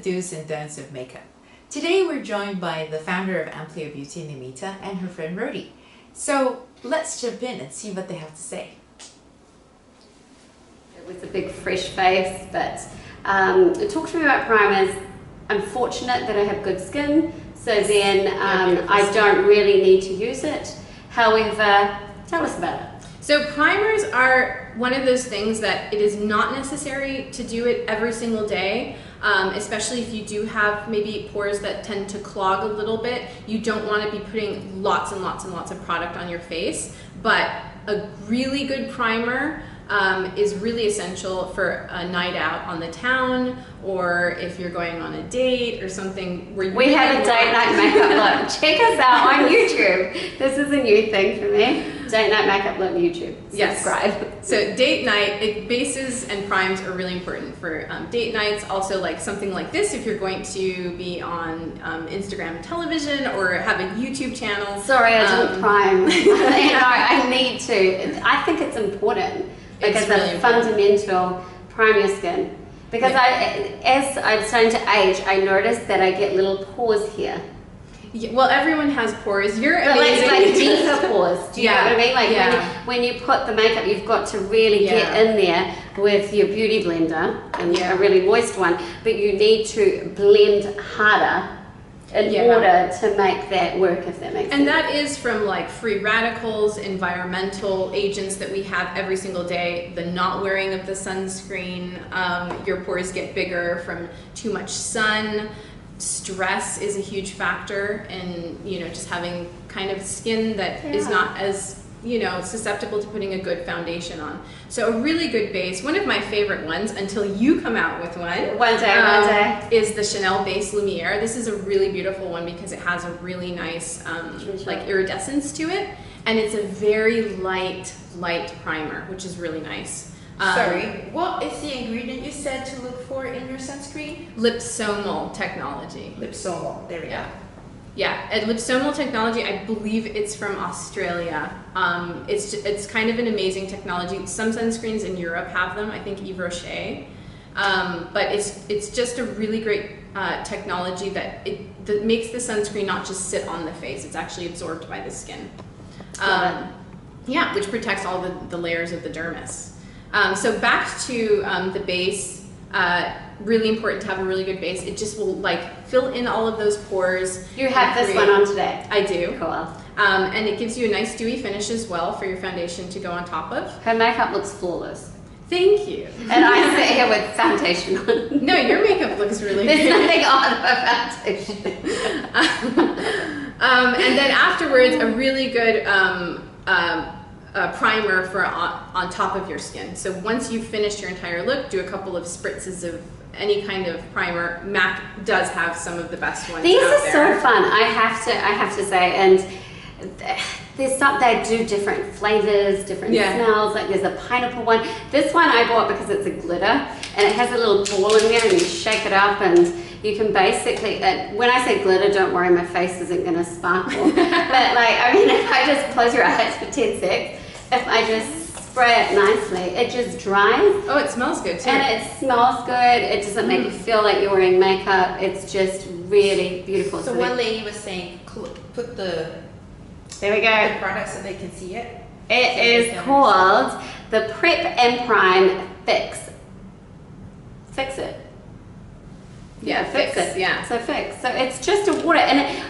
do's and don'ts of makeup. Today we're joined by the founder of Amplio Beauty, Nmita, and her friend Rody. So let's jump in and see what they have to say. It was a big fresh face, but talk to me about primers. I'm fortunate that I have good skin, so then I don't really need to use it. However, tell us about it. So primers are one of those things that it is not necessary to do it every single day, especially if you do have maybe pores that tend to clog a little bit. You don't want to be putting lots and lots and lots of product on your face, but a really good primer is really essential for a night out on the town, or if you're going on a date or something where you we have a date night makeup look. Check us out on YouTube. This is a new thing for me. Date night makeup look YouTube. Subscribe. Yes. So date night, bases and primes are really important for date nights. Also, like something like this, if you're going to be on Instagram and television or have a YouTube channel. Sorry, I didn't prime. I need to. I think it's important. Because really it's fundamental, prime your skin. Because as I'm starting to age, I notice that I get little pores here. Yeah, well, everyone has pores. You're amazing. Like deeper pores. Do you know what I mean? Like when you put the makeup, you've got to really get in there with your beauty blender and a really moist one. But you need to blend harder in order to make that work, if that makes sense. And that is from like free radicals, environmental agents that we have every single day, the not wearing of the sunscreen, your pores get bigger from too much sun. Stress is a huge factor in, just having kind of skin that is not as, susceptible to putting a good foundation on. So a really good base, one of my favorite ones, until you come out with one day, is the Chanel Base Lumière. This is a really beautiful one because it has a really nice like iridescence to it, and it's a very light primer, which is really nice. Sorry, what is the ingredient you said to look for in your sunscreen? Liposomal technology. Liposomal, there we go. Yeah, and liposomal technology, I believe it's from Australia. It's kind of an amazing technology. Some sunscreens in Europe have them, I think Yves Rocher. But it's just a really great technology that makes the sunscreen not just sit on the face, it's actually absorbed by the skin. Which protects all the layers of the dermis. So back to the base, really important to have a really good base. It just will fill in all of those pores. You have this one on today. I do. Cool. And it gives you a nice dewy finish as well for your foundation to go on top of. Her makeup looks flawless. Thank you. And I sit here with foundation on. No, your makeup looks really good. There's nothing on her foundation. And then afterwards, a really good primer for on top of your skin. So once you've finished your entire look, do a couple of spritzes of any kind of primer. MAC does have some of the best ones. These out are there. so fun. I have to say, and there's some they do different flavors, different smells. Like there's a pineapple one. This one I bought because it's a glitter and it has a little ball in there, and you shake it up and you can basically, when I say glitter, don't worry, my face isn't going to sparkle. But if I just close your eyes for 10 seconds, if I just spray it nicely, it just dries. Oh, it smells good too. And it smells good. It doesn't make you feel like you're wearing makeup. It's just really beautiful. So one lady was saying, put the product so they can see it. It is called the Prep and Prime Fix. Fix it. Yeah, fix it. Yeah. So fix. So it's just a water, and it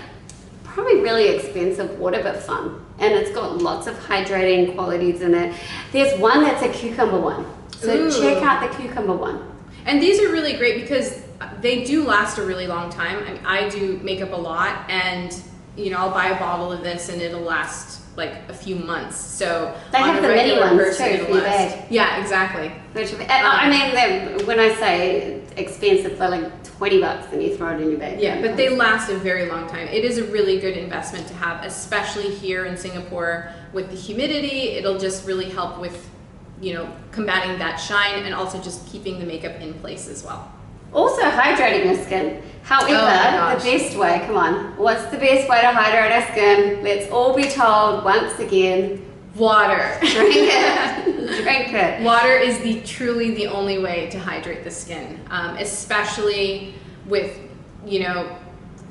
probably really expensive water, but fun. And it's got lots of hydrating qualities in it. There's one that's a cucumber one. So check out the cucumber one. And these are really great because they do last a really long time. I mean, I do makeup a lot, and I'll buy a bottle of this and it'll last like a few months. So they have the mini ones too for your bag. Yeah, exactly. I mean, when I say expensive, they're like $20 and you throw it in your bag. Yeah, but they last a very long time. It is a really good investment to have, especially here in Singapore with the humidity. It'll just really help with, combating that shine and also just keeping the makeup in place as well. Also hydrating your skin. However, the best way, come on, what's the best way to hydrate our skin? Let's all be told once again. Water. Drink it. Drink it. Water is truly the only way to hydrate the skin, especially with, you know,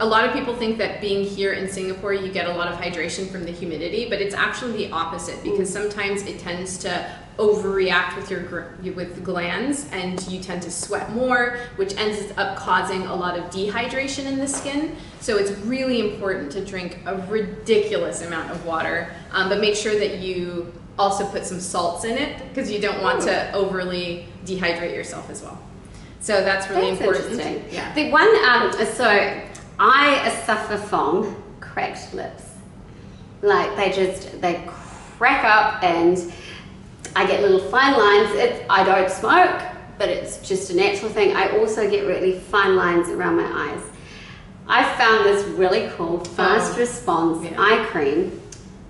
a lot of people think that being here in Singapore, you get a lot of hydration from the humidity, but it's actually the opposite, because sometimes it tends to overreact with the glands, and you tend to sweat more, which ends up causing a lot of dehydration in the skin. So it's really important to drink a ridiculous amount of water, but make sure that you also put some salts in it, because you don't want to overly dehydrate yourself as well. So that's really important. Interesting. Yeah. The one, so I suffer from cracked lips. Like they crack up and I get little fine lines. I don't smoke, but it's just a natural thing. I also get really fine lines around my eyes. I found this really cool fast response eye cream,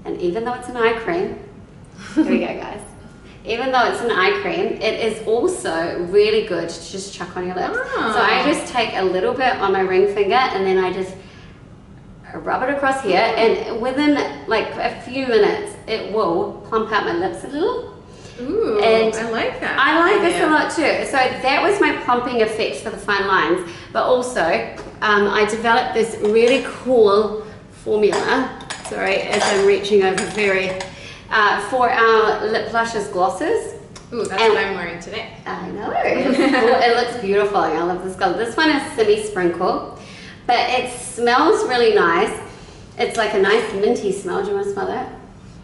and even though it's an eye cream, here we go guys. Even though it's an eye cream, it is also really good to just chuck on your lips. Oh. So I just take a little bit on my ring finger and then I just rub it across here, and within like a few minutes, it will plump out my lips a little. Ooh, and I like that. I like this a lot too. So that was my plumping effect for the fine lines. But also, I developed this really cool formula. Sorry, as I'm reaching over for our lip blushes glosses. Ooh, that's what I'm wearing today. I know. It looks beautiful. I love this color. This one is Semi Sprinkle, but it smells really nice. It's like a nice minty smell. Do you want to smell that?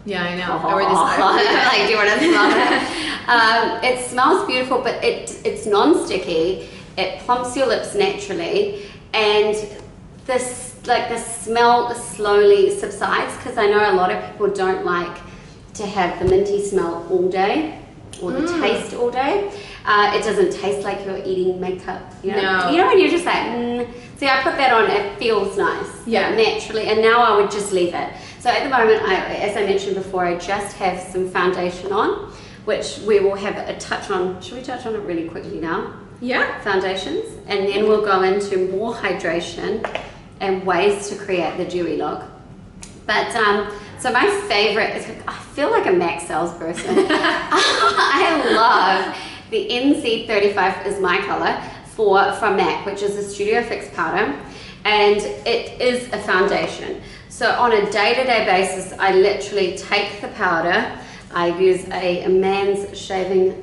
Yeah, I know. Oh, like, do you want to smell that? It smells beautiful, but it's non-sticky. It plumps your lips naturally, and the smell slowly subsides, because I know a lot of people don't like to have the minty smell all day, or the taste all day. It doesn't taste like you're eating makeup. You know? No. You know when you're just like, See, I put that on, it feels nice. Yeah. Naturally, and now I would just leave it. So at the moment, as I mentioned before, I just have some foundation on, which we will have a touch on. Should we touch on it really quickly now? Yeah. Foundations, and then we'll go into more hydration and ways to create the dewy look. But so my favorite is, I feel like a MAC salesperson. I love the NC35 is my color from MAC, which is a Studio Fix powder, and it is a foundation. So on a day-to-day basis, I literally take the powder. I use a man's shaving.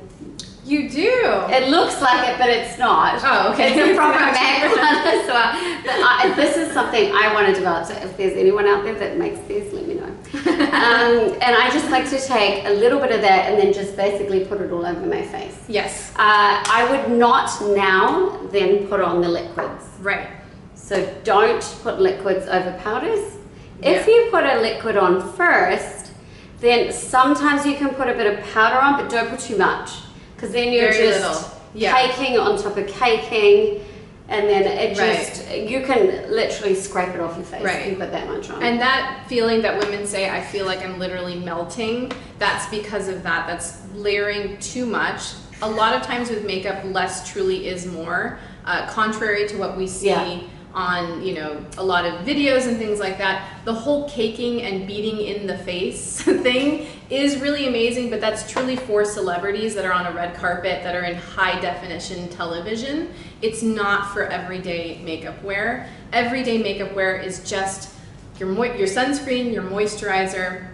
You do? It looks like it, but it's not. Oh, okay. It's a proper MAC one as well. But this is something I want to develop. So if there's anyone out there that makes these, let me know. And I just like to take a little bit of that and then just basically put it all over my face. Yes. I would not now then put on the liquids. Right. So don't put liquids over powders. If you put a liquid on first, then sometimes you can put a bit of powder on, but don't put too much. Because then you're just caking on top of caking, and then it just, you can literally scrape it off your face if you put that much on. And that feeling that women say, I feel like I'm literally melting, that's because of that. That's layering too much. A lot of times with makeup, less truly is more, contrary to what we see on, you know, a lot of videos and things like that. The whole caking and beating in the face thing is really amazing, but that's truly for celebrities that are on a red carpet, that are in high definition television. It's not for everyday makeup wear. Everyday makeup wear is just your sunscreen, your moisturizer,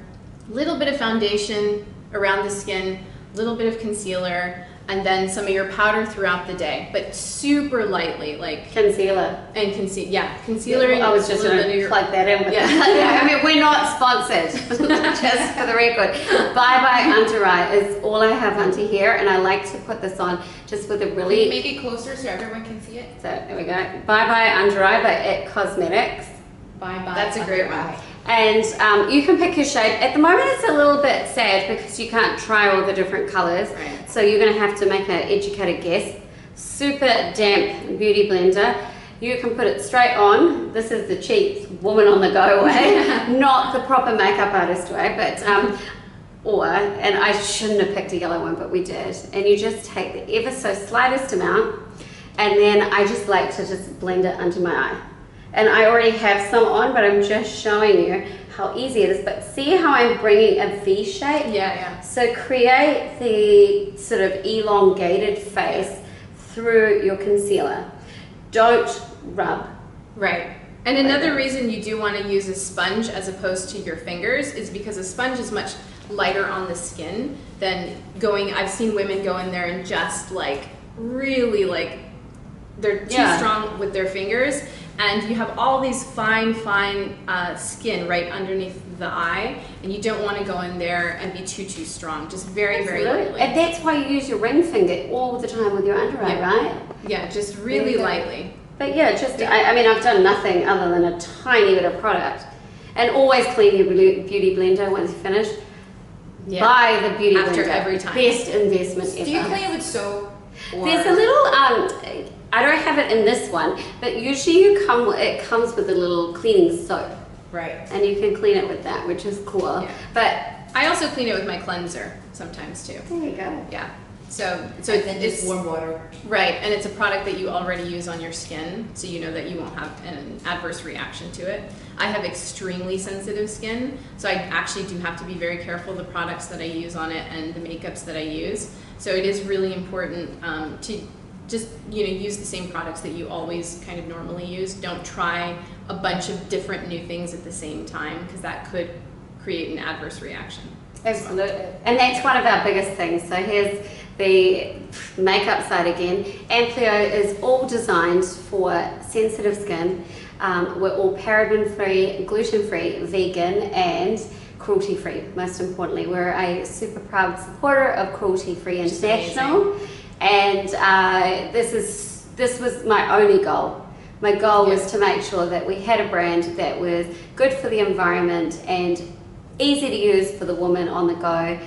little bit of foundation around the skin, little bit of concealer, and then some of your powder throughout the day, but super lightly, like concealer. And concealer. I was just going to plug that in with I mean, we're not sponsored, just for the record. Bye Bye Under Eye is all I have under here, and I like to put this on just with a really... Can you make it closer so everyone can see it? So there we go. Bye Bye Under Eye by It Cosmetics. Bye Bye. That's a great one. And you can pick your shade. At the moment it's a little bit sad because you can't try all the different colors. Right. So you're going to have to make an educated guess. Super damp beauty blender. You can put it straight on. This is the cheap woman on the go way, not the proper makeup artist way. But and I shouldn't have picked a yellow one, but we did. And you just take the ever so slightest amount, and then I just like to just blend it under my eye. And I already have some on, but I'm just showing you how easy it is. But see how I'm bringing a V shape? Yeah. So create the sort of elongated face through your concealer. Don't rub. Right. And another reason you do want to use a sponge as opposed to your fingers is because a sponge is much lighter on the skin than I've seen women go in there and just like really like they're too strong with their fingers, and you have all these fine skin right underneath the eye, and you don't want to go in there and be too strong. Just very lightly. And that's why you use your ring finger all the time with your under eye, right? Yeah, just really lightly. But yeah, I mean, I've done nothing other than a tiny bit of product. And always clean your beauty blender once you finish. Yeah. Buy the beauty blender. After every time. Best investment ever. Do you clean it with soap? There's a little, I don't have it in this one, but usually it comes with a little cleaning soap. Right. And you can clean it with that, which is cool. Yeah. But I also clean it with my cleanser sometimes too. there you go. Yeah. So it's warm water. Right, and it's a product that you already use on your skin, so you know that you won't have an adverse reaction to it. I have extremely sensitive skin, so I actually do have to be very careful the products that I use on it and the makeups that I use. So it is really important to just use the same products that you always kind of normally use. Don't try a bunch of different new things at the same time, because that could create an adverse reaction. Absolutely. And that's one of our biggest things. So here's the makeup side again. Amplio is all designed for sensitive skin. We're all paraben-free, gluten-free, vegan, and cruelty-free, most importantly. We're a super proud supporter of Cruelty-Free International. And this was my only goal. My goal was to make sure that we had a brand that was good for the environment and easy to use for the woman on the go.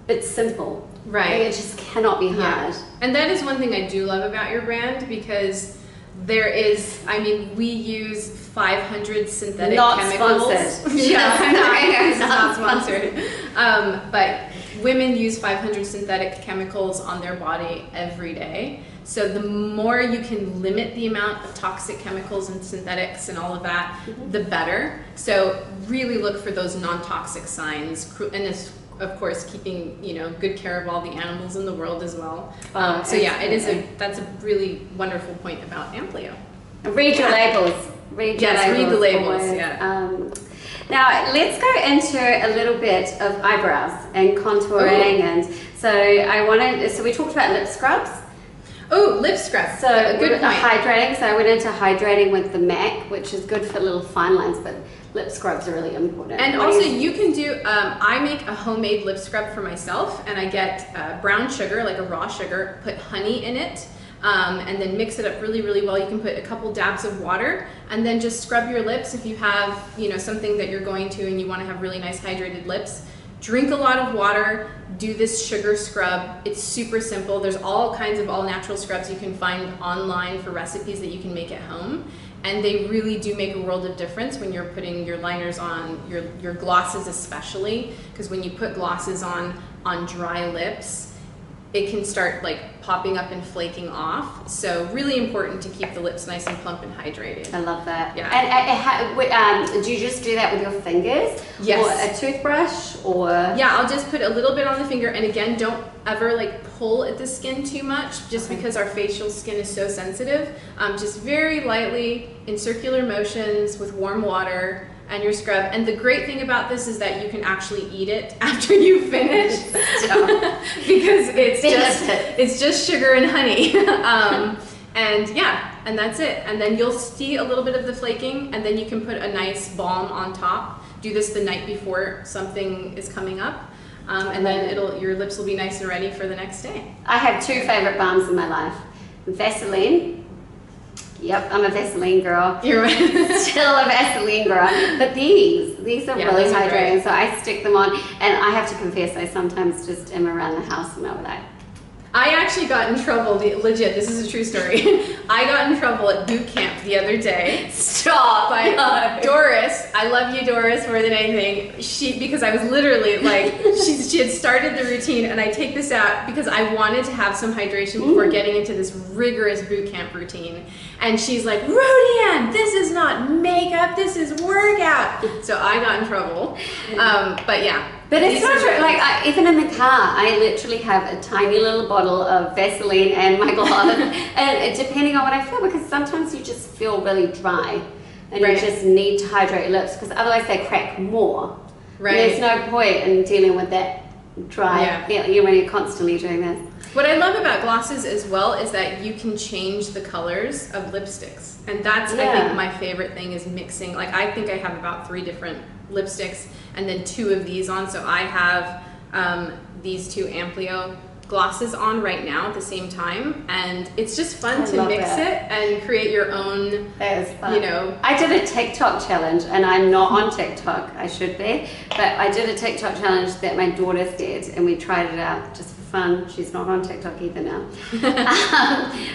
It's simple. Right. It just cannot be hard. Yeah. And that is one thing I do love about your brand, because we use 500 synthetic chemicals. Sponsored. It's not sponsored. But women use 500 synthetic chemicals on their body every day. So the more you can limit the amount of toxic chemicals and synthetics and all of that, the better. So really look for those non-toxic signs, and of course keeping good care of all the animals in the world as well. So yeah, that's a really wonderful point about Amplio. Read your labels. Read the labels. Always. Yeah. Now let's go into a little bit of eyebrows and contouring. And so we talked about lip scrubs. Oh, lip scrubs. So good point. Hydrating. So I went into hydrating with the MAC, which is good for little fine lines, but lip scrubs are really important. And also you can do, I make a homemade lip scrub for myself, and I get brown sugar, like a raw sugar, put honey in it, and then mix it up really well. You can put a couple dabs of water and then just scrub your lips. If you have something that you're going to and you want to have really nice hydrated lips, drink a lot of water, do this sugar scrub. It's super simple. There's all kinds of all natural scrubs you can find online for recipes that you can make at home. And they really do make a world of difference when you're putting your liners on, your glosses especially, because when you put glosses on dry lips, it can start like popping up and flaking off. So really important to keep the lips nice and plump and hydrated. I love that. Yeah. And do you just do that with your fingers? Yes. Or a toothbrush? Or yeah, I'll just put a little bit on the finger, and again, don't ever like pull at the skin too much, just because our facial skin is so sensitive. Just very lightly in circular motions with warm water, and your scrub. And the great thing about this is that you can actually eat it after you finish, because it's just sugar and honey. And yeah, and that's it. And then you'll see a little bit of the flaking, and then you can put a nice balm on top. Do this the night before something is coming up, and then your lips will be nice and ready for the next day. I have two favorite balms in my life: Vaseline. Yep, I'm a Vaseline girl. You're right. Still a Vaseline girl. But these are really hydrating, so I stick them on. And I have to confess, I sometimes just am around the house and I'll be like, I actually got in trouble, legit, this is a true story. I got in trouble at boot camp the other day. Stop! By Doris. I love you, Doris, more than anything. Because I was literally like, she had started the routine, and I take this out because I wanted to have some hydration before getting into this rigorous boot camp routine. And she's like, Rody-Ann, this is not makeup, this is workout. So I got in trouble. But yeah. But it's not true. Like, even in the car, I literally have a tiny little bottle of Vaseline and my glove, and depending on what I feel, because sometimes you just feel really dry, and you just need to hydrate your lips, because otherwise they crack more. Right. And there's no point in dealing with that dry when you're constantly doing this. What I love about glosses as well is that you can change the colors of lipsticks. And that's, I think, my favorite thing is mixing. Like, I think I have about 3 different lipsticks and then 2 of these on. So I have these 2 Amplio glosses on right now at the same time. And it's just fun to mix it and create your own, that is fun. You know. I did a TikTok challenge, and I'm not on TikTok, I should be. But I did a TikTok challenge that my daughter did, and we tried it out just fun. She's not on TikTok either now.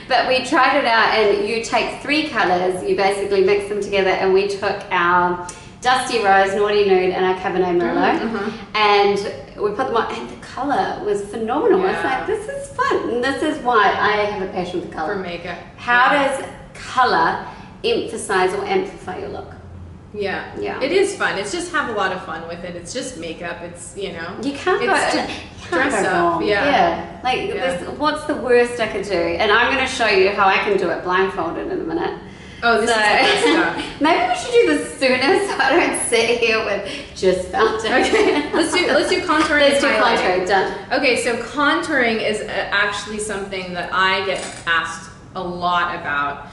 But we tried it out, and you take 3 colors, you basically mix them together, and we took our Dusty Rose, Naughty Nude, and our Cabernet Merlot, and we put them on, and the color was phenomenal. It's like, this is fun, and this is why I have a passion for color. For makeup. How does color emphasize or amplify your look? Yeah. It is fun. It's just have a lot of fun with it. It's just makeup. It's, you know. You can't dress up. Like, what's the worst I could do? And I'm going to show you how I can do it blindfolded in a minute. Oh, this is the best stuff. Maybe we should do this sooner so I don't sit here with just fountain. Okay, let's do contouring. Let's do contouring. Done. Okay, so contouring is actually something that I get asked a lot about,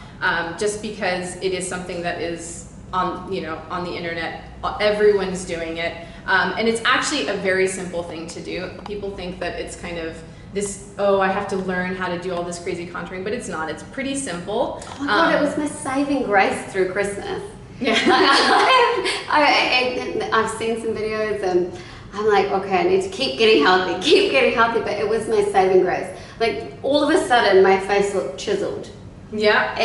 just because it is something that is on the internet. Everyone's doing it, and it's actually a very simple thing to do. People think that it's kind of this, I have to learn how to do all this crazy contouring, but it's not. It's pretty simple. Oh my God, it was my saving grace through Christmas. Yeah. I've seen some videos, and I'm like, okay, I need to keep getting healthy, but it was my saving grace. Like, all of a sudden, my face looked chiseled. Yeah.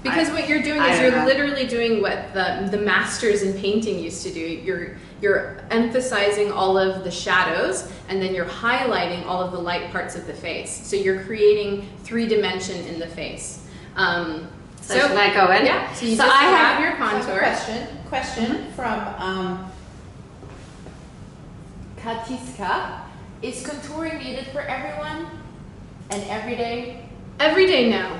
Because what you're doing is you're literally doing what the masters in painting used to do. You're emphasizing all of the shadows, and then you're highlighting all of the light parts of the face. So you're creating 3-dimension in the face. So should I go in? Yeah. So you just have your contour. Question from Katiska. Is contouring needed for everyone and every day? Every day, no.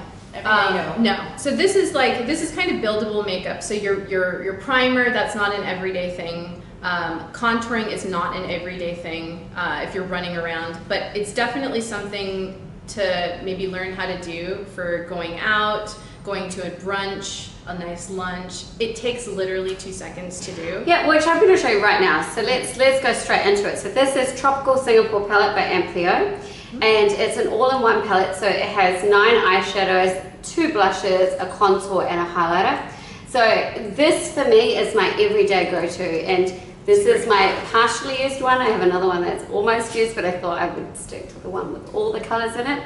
No. So this is kind of buildable makeup. So your primer, that's not an everyday thing. Contouring is not an everyday thing if you're running around, but it's definitely something to maybe learn how to do for going out, going to a brunch, a nice lunch. It takes literally 2 seconds to do. Yeah, which I'm going to show you right now. So let's go straight into it. So this is Tropical Singapore palette by Amplio. And it's an all-in-one palette, so it has 9 eyeshadows, 2 blushes, a contour, and a highlighter. So this, for me, is my everyday go-to, and this is my partially used one. I have another one that's almost used, but I thought I would stick to the one with all the colors in it.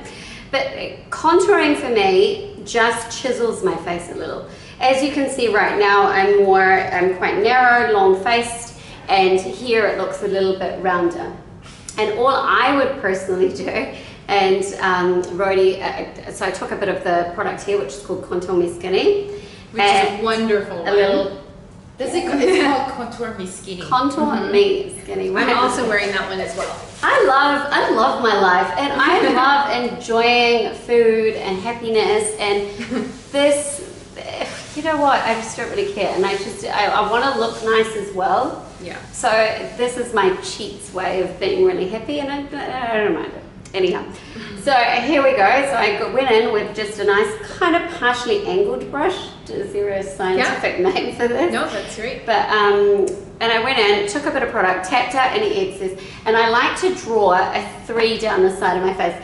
But contouring, for me, just chisels my face a little. As you can see right now, I'm quite narrow, long-faced, and here it looks a little bit rounder. And all I would personally do, and Rody, so I took a bit of the product here, which is called Contour Me Skinny. Which is wonderful. It's called Contour Me Skinny. Contour Me Skinny. I'm also wearing that one as well. I love my life, and I love enjoying food and happiness, and this, you know what, I just don't really care, and I want to look nice as well. Yeah. So this is my cheats way of being really happy, and I don't mind it. Anyhow, so here we go. So I went in with just a nice kind of partially angled brush. Is there a scientific name for this? No, that's great. But and I went in, took a bit of product, tapped out any excess, and I like to draw a 3 down the side of my face.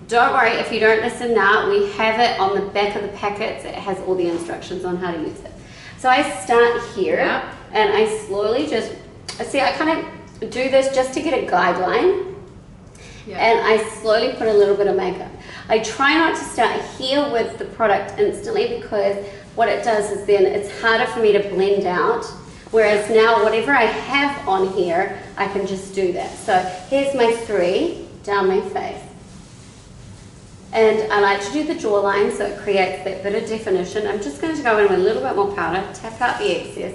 Don't worry if you don't listen now. We have it on the back of the packets. It has all the instructions on how to use it. So I start here, and I slowly just I kind of do this just to get a guideline. Yeah. And I slowly put a little bit of makeup. I try not to start here with the product instantly, because what it does is then it's harder for me to blend out. Whereas now whatever I have on here, I can just do that. So here's my 3 down my face. And I like to do the jawline so it creates that bit of definition. I'm just going to go in with a little bit more powder, tap out the excess,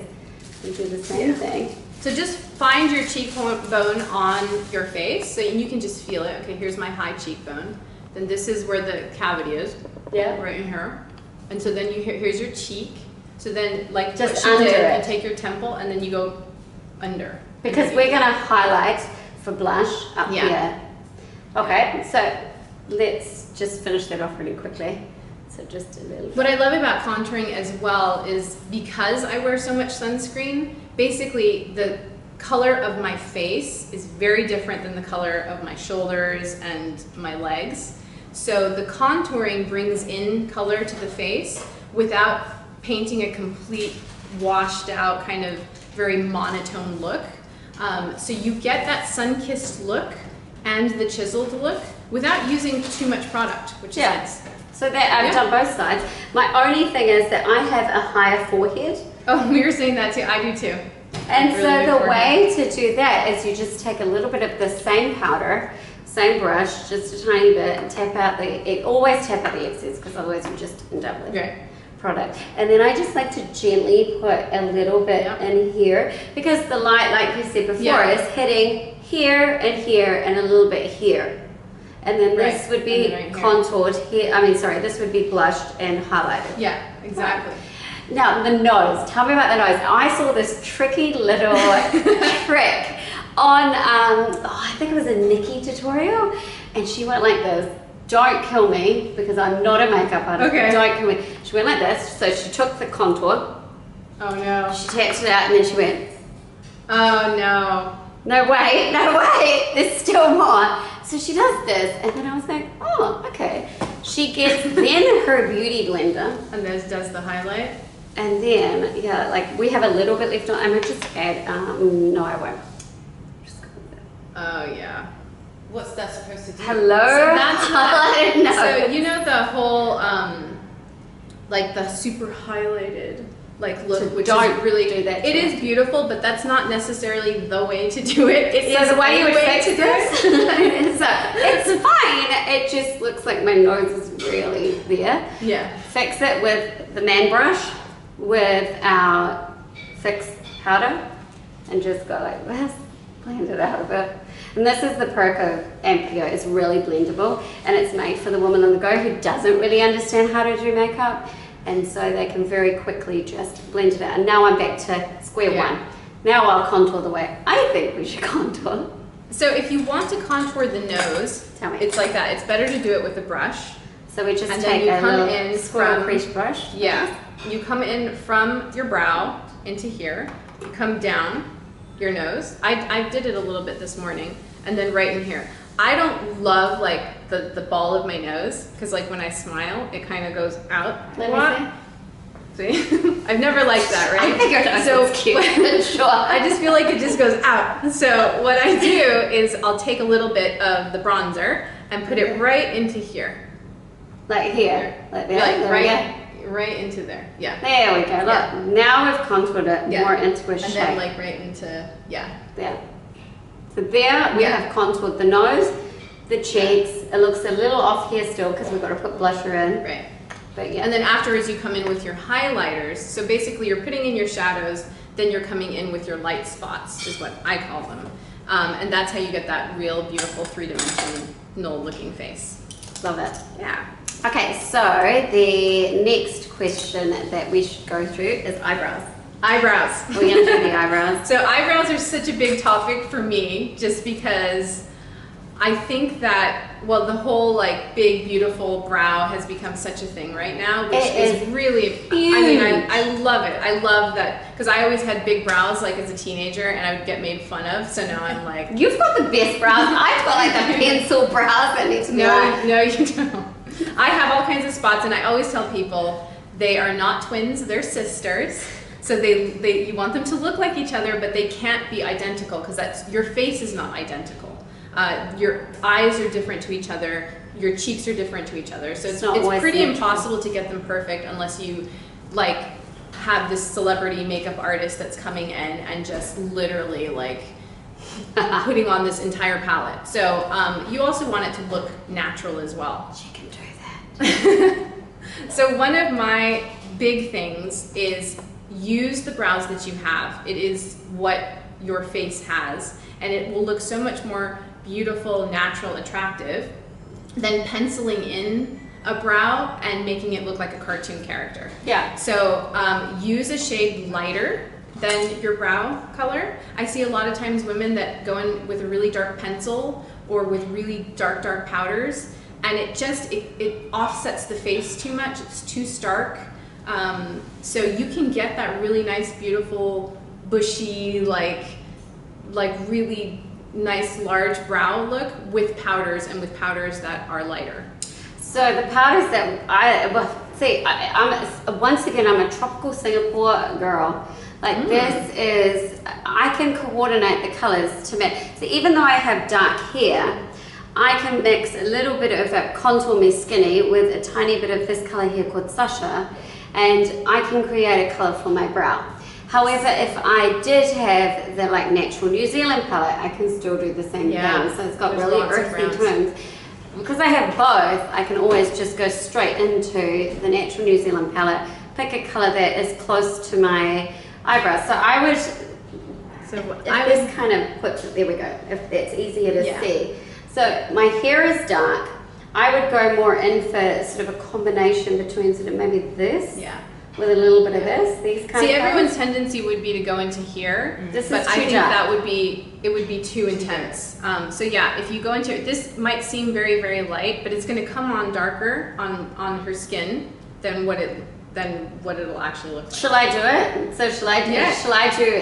and do the same thing. So just find your cheekbone on your face, so you can just feel it. Okay, here's my high cheekbone. Then this is where the cavity is. Yeah. Right in here. And so then here's your cheek. So then, like just what she did, it. you take your temple and then you go under. Because we're gonna highlight for blush up here. Okay, so let's just finish that off really quickly. So just a little. What I love about contouring as well is because I wear so much sunscreen, basically the color of my face is very different than the color of my shoulders and my legs. So the contouring brings in color to the face without painting a complete washed out kind of very monotone look. So you get that sun-kissed look and the chiseled look without using too much product, which is nice. So that I've done both sides. My only thing is that I have a higher forehead. Oh, we were saying that too. I do too. And Really so the way to do that is you just take a little bit of the same powder, same brush, just a tiny bit, and tap out always tap out the excess, because otherwise you just end up with product. And then I just like to gently put a little bit in here, because the light, like you said before, is hitting here and a little bit here. And then this would be contoured here. I mean, sorry, this would be blushed and highlighted. Yeah, exactly. Now, the nose. Tell me about the nose. I saw this tricky little trick on, I think it was a Nikki tutorial, and she went like this. Don't kill me, because I'm not a makeup artist. Okay. Don't kill me. She went like this. So she took the contour. Oh no. She tapped it out, and then she went. Oh no. No, wait, there's still more. So she does this, and then I was like, oh, okay. She gets then her beauty blender. And this does the highlight? And then, like we have a little bit left on. I'm gonna just add, no, I won't. Just go with it. Oh yeah. What's that supposed to do? Hello? So that's I don't know. So you know the whole, like the super highlighted look, So which don't is really do that. It is beautiful, but that's not necessarily the way to do it. So the way you would fix this, so it's fine. It just looks like my nose is really there. Yeah. Fix it with the man brush, with our fix powder, and just go like this, blend it out a bit. And this is the perk of Amplio. It's really blendable, and it's made for the woman on the go who doesn't really understand how to do makeup. And so they can very quickly just blend it out. And now I'm back to square one. Now I'll contour the way I think we should contour. So if you want to contour the nose, Tell me. it's like that. It's better to do it with a brush. So we just And take then you a come little in squirrel from- crease brush. Yeah. You come in from your brow into here. You come down your nose. I did it a little bit this morning. And then right in here. I don't love like the ball of my nose, because like when I smile, it kind of goes out. Let me see. See? I've never liked that, right? I think your nose So is cute. Sure. I just feel like it just goes out. So what I do is I'll take a little bit of the bronzer and put it right into here. Like here. Like that. Like right into there. Yeah. There we go. Look. Yeah. Now we've contoured it more into a And shape. then like right into, There. So there we have contoured the nose, the cheeks. It looks a little off here still because we've got to put blusher in. Right. But yeah. And then afterwards you come in with your highlighters. So basically you're putting in your shadows, then you're coming in with your light spots is what I call them. And that's how you get that real beautiful three-dimensional looking face. Love it. Yeah. Okay, so the next question that we should go through is eyebrows. Eyebrows. We're going to do the eyebrows. So eyebrows are such a big topic for me just because I think that, well, the whole like big, beautiful brow has become such a thing right now, which is really, huge. I mean, I love it. I love that because I always had big brows like as a teenager and I would get made fun of. So now I'm like, You've got the best brows. I've got like the pencil brows that need to be like. no, you don't. I have all kinds of spots and I always tell people they are not twins, they're sisters. So you want them to look like each other, but they can't be identical because your face is not identical. Your eyes are different to each other. Your cheeks are different to each other. So it's pretty impossible to get them perfect unless you like have this celebrity makeup artist that's coming in and just literally like putting on this entire palette. So you also want it to look natural as well. She can do that. So one of my big things is use the brows that you have. It is what your face has, and it will look so much more beautiful, natural, attractive than penciling in a brow and making it look like a cartoon character. Yeah. So use a shade lighter than your brow color. I see a lot of times women that go in with a really dark pencil or with really dark powders, and it offsets the face too much. It's too stark. So you can get that really nice, beautiful, bushy, like really nice large brow look with powders, and with powders that are lighter. So the powders that once again, I'm a tropical Singapore girl. Like this is, I can coordinate the colors to match. So even though I have dark hair, I can mix a little bit of a Contour Me Skinny with a tiny bit of this color here called Sasha, and I can create a color for my brow. However, if I did have the like natural New Zealand palette, I can still do the same thing. So it's got really earthy tones. Because I have both, I can always just go straight into the natural New Zealand palette, pick a color that is close to my eyebrows. So I would, this kind of puts it, there we go, if that's easier to see. So my hair is dark. I would go more in for sort of a combination between sort of maybe this with a little bit of this. These kind of everyone's tendency would be to go into here, but I think that would be too intense. So yeah, if you go into it, this might seem very, very light, but it's going to come on darker on her skin than what it'll actually look like. Shall I do it? So shall I do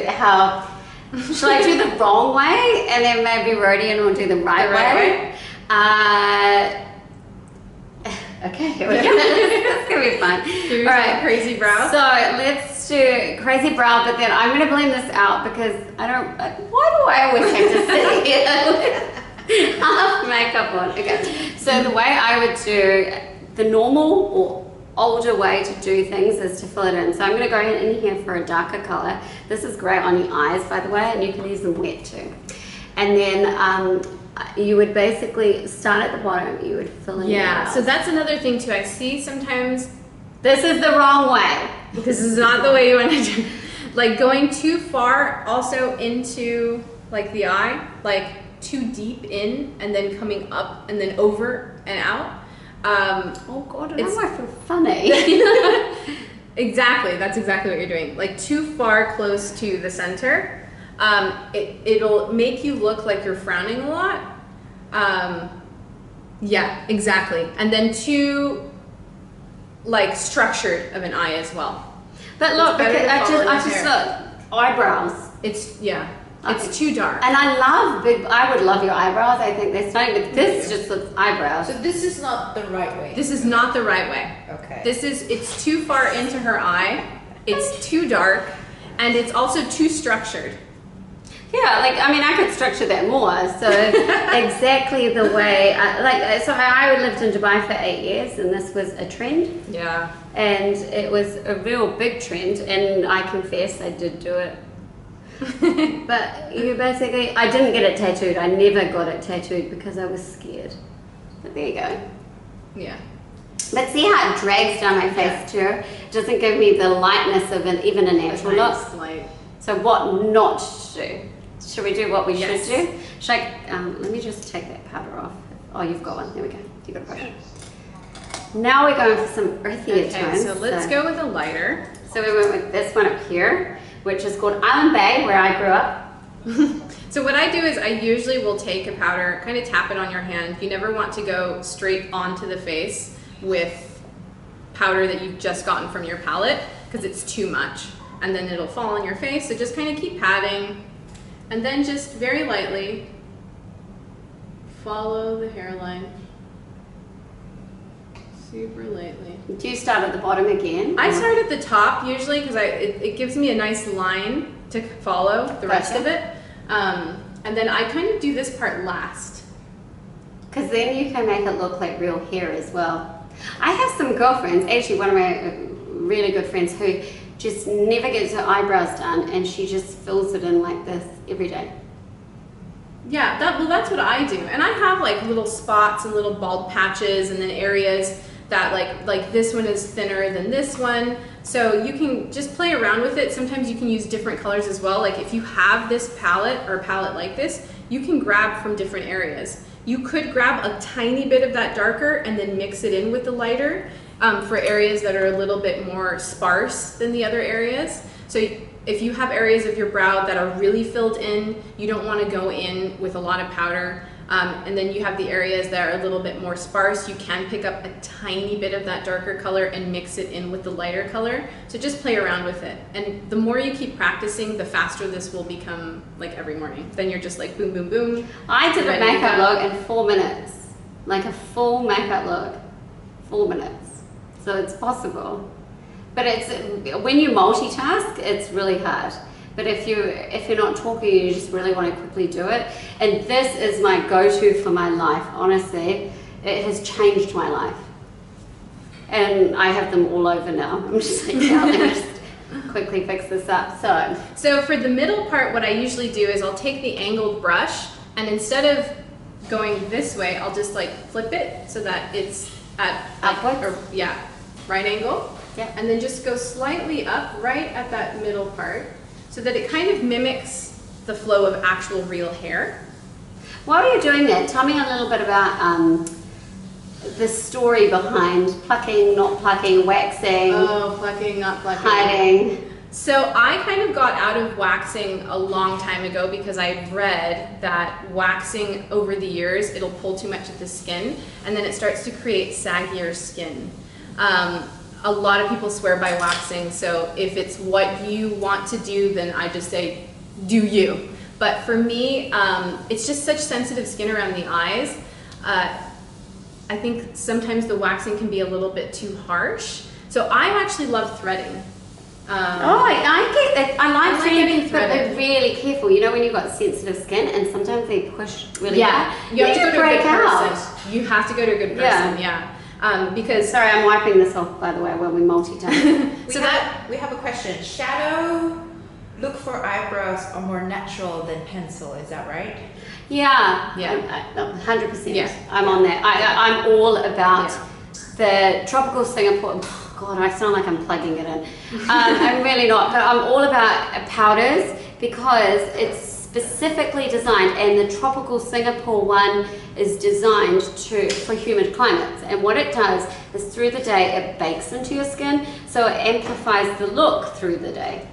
the wrong way, and then maybe Rody will do the right way? Okay, here we go. It's gonna be fun. All right, crazy brow. So let's do crazy brow, but then I'm gonna blend this out because I don't. Why do I always have to sit here with half makeup on? Okay. So the way I would do the normal or older way to do things is to fill it in. So I'm gonna go in here for a darker color. This is great on your eyes, by the way, and you can use them wet too. And then you would basically start at the bottom, you would fill in your eyes. So that's another thing too. I see sometimes this is the wrong way. This is not the way you want to do. Like going too far also into like the eye, like too deep in and then coming up and then over and out. Oh God, now I feel funny. Exactly, that's exactly what you're doing. Like too far close to the center. It'll make you look like you're frowning a lot. Yeah, exactly. And then too like structured of an eye as well. But look, I just look eyebrows. It's it's too dark. And I would love your eyebrows. I think they're stunning, but this just looks eyebrows. So this is not the right way. This is not the right way. Okay. It's too far into her eye. It's too dark, and it's also too structured. Yeah, like, I mean, I could structure that more. So exactly the way, I lived in Dubai for 8 years, and this was a trend. Yeah. And it was a real big trend, and I confess I did do it. But you basically, I didn't get it tattooed. I never got it tattooed because I was scared. But there you go. Yeah. But see how it drags down my face too? It doesn't give me the lightness of even a natural look. Light. So what not to do? Should we do what we should do? Should I, let me just take that powder off. Oh, you've got one. There we go. You got a brush. Now we're going for some earthier tones. So let's go with a lighter. So we went with this one up here, which is called Island Bay, where I grew up. So what I do is I usually will take a powder, kind of tap it on your hand. You never want to go straight onto the face with powder that you've just gotten from your palette because it's too much. And then it'll fall on your face. So just kind of keep patting. And then just very lightly follow the hairline. Super lightly. Do you start at the bottom again? I start at the top usually because it gives me a nice line to follow the rest of it. And then I kind of do this part last. Because then you can make it look like real hair as well. I have some girlfriends, actually one of my really good friends who just never gets her eyebrows done and she just fills it in like this every day. Yeah, that's what I do. And I have like little spots and little bald patches and then areas that like this one is thinner than this one. So you can just play around with it. Sometimes you can use different colors as well. Like if you have this palette or a palette like this, you can grab from different areas. You could grab a tiny bit of that darker and then mix it in with the lighter for areas that are a little bit more sparse than the other areas. So if you have areas of your brow that are really filled in, you don't want to go in with a lot of powder. And then you have the areas that are a little bit more sparse. You can pick up a tiny bit of that darker color and mix it in with the lighter color. So just play around with it. And the more you keep practicing, the faster this will become like every morning. Then you're just like boom, boom, boom. I did a makeup look in 4 minutes. Like a full makeup look, 4 minutes. So it's possible. But it's when you multitask, it's really hard. But if you're not talking, you just really want to quickly do it. And this is my go-to for my life, honestly. It has changed my life. And I have them all over now. I'm just like, yeah, let me just quickly fix this up. So for the middle part, what I usually do is I'll take the angled brush, and instead of going this way, I'll just like flip it so that it's at upwards? right angle. Yeah. And then just go slightly up right at that middle part, so that it kind of mimics the flow of actual real hair. While you're doing that, tell me a little bit about the story behind plucking, not plucking, waxing. Oh, plucking, not plucking. Hiding. So I kind of got out of waxing a long time ago because I read that waxing over the years, it'll pull too much at the skin, and then it starts to create saggier skin. A lot of people swear by waxing, so if it's what you want to do, then I just say, do you. But for me, it's just such sensitive skin around the eyes. I think sometimes the waxing can be a little bit too harsh. So I actually love threading. I get that. I like getting threading, but they're threaded. really careful. You know when you've got sensitive skin and sometimes they push really hard? You have to go to a break good out. person. You have to go to a good person, yeah. Because Sorry, I'm wiping this off, by the way, when we multitask. We have a question. Shadow look for eyebrows are more natural than pencil, is that right? Yeah, 100%. Yeah. I'm on that. I'm all about the tropical Singapore. Oh God, I sound like I'm plugging it in. I'm really not, but I'm all about powders because it's specifically designed, and the tropical Singapore one is designed for humid climates. And what it does is through the day, it bakes into your skin, so it amplifies the look through the day.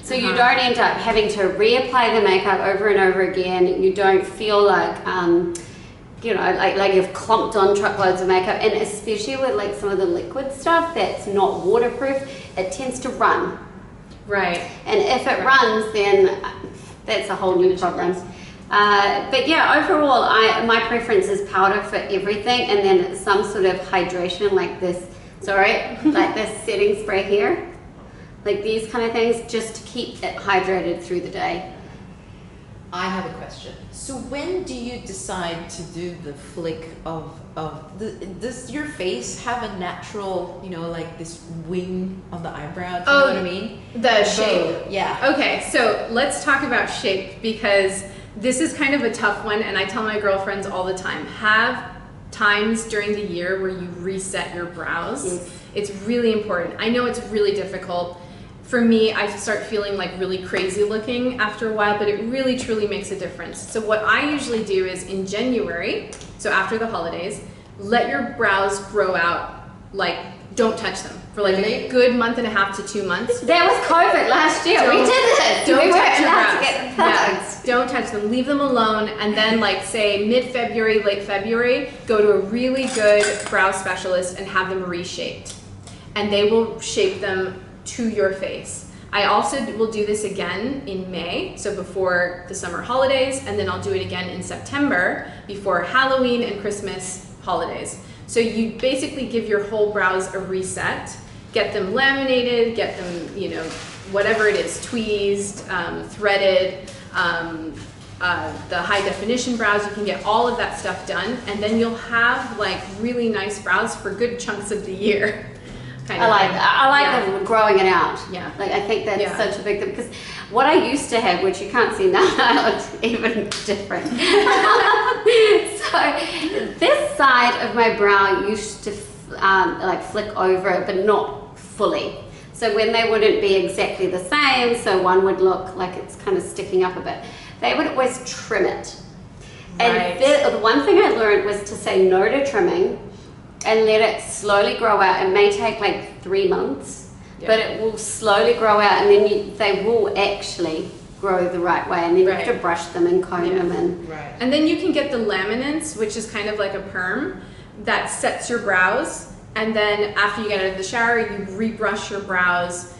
So you don't end up having to reapply the makeup over and over again. You don't feel like, you know, like you've clumped on truckloads of makeup. And especially with like some of the liquid stuff that's not waterproof, it tends to run. Right. And if it runs, then that's a whole new problem. But yeah, overall, my preference is powder for everything, and then some sort of hydration like this, like this setting spray here. Like these kind of things, just to keep it hydrated through the day. I have a question. So when do you decide to do the flick does your face have a natural, you know, like this wing on the eyebrow? Do you know what I mean? The shape. Yeah. Okay, so let's talk about shape, because this is kind of a tough one, and I tell my girlfriends all the time, have times during the year where you reset your brows. Yes. It's really important. I know it's really difficult. For me, I start feeling like really crazy looking after a while, but it really truly makes a difference. So what I usually do is in January, so after the holidays, let your brows grow out, like don't touch them for like a good month and a half to 2 months. That was COVID last year. We did it. Don't We touch weren't your allowed to brows. get the products. Don't touch them. Leave them alone, and then like say mid-February, late February, go to a really good brow specialist and have them reshaped, and they will shape them to your face. I also will do this again in May, so before the summer holidays, and then I'll do it again in September before Halloween and Christmas holidays. So you basically give your whole brows a reset, get them laminated, get them, you know, whatever it is, tweezed, threaded, the high definition brows, you can get all of that stuff done, and then you'll have like really nice brows for good chunks of the year. I like them growing it out. Yeah. Like I think that's such a big thing, because what I used to have, which you can't see now, I look even different. So this side of my brow used to like flick over, but not fully. So when they wouldn't be exactly the same, so one would look like it's kind of sticking up a bit, they would always trim it. And the one thing I learned was to say no to trimming and let it slowly grow out. It may take like 3 months, but it will slowly grow out, and then they will actually grow the right way, and then you have to brush them and comb them in. And then you can get the laminance, which is kind of like a perm that sets your brows, and then after you get out of the shower, you rebrush your brows,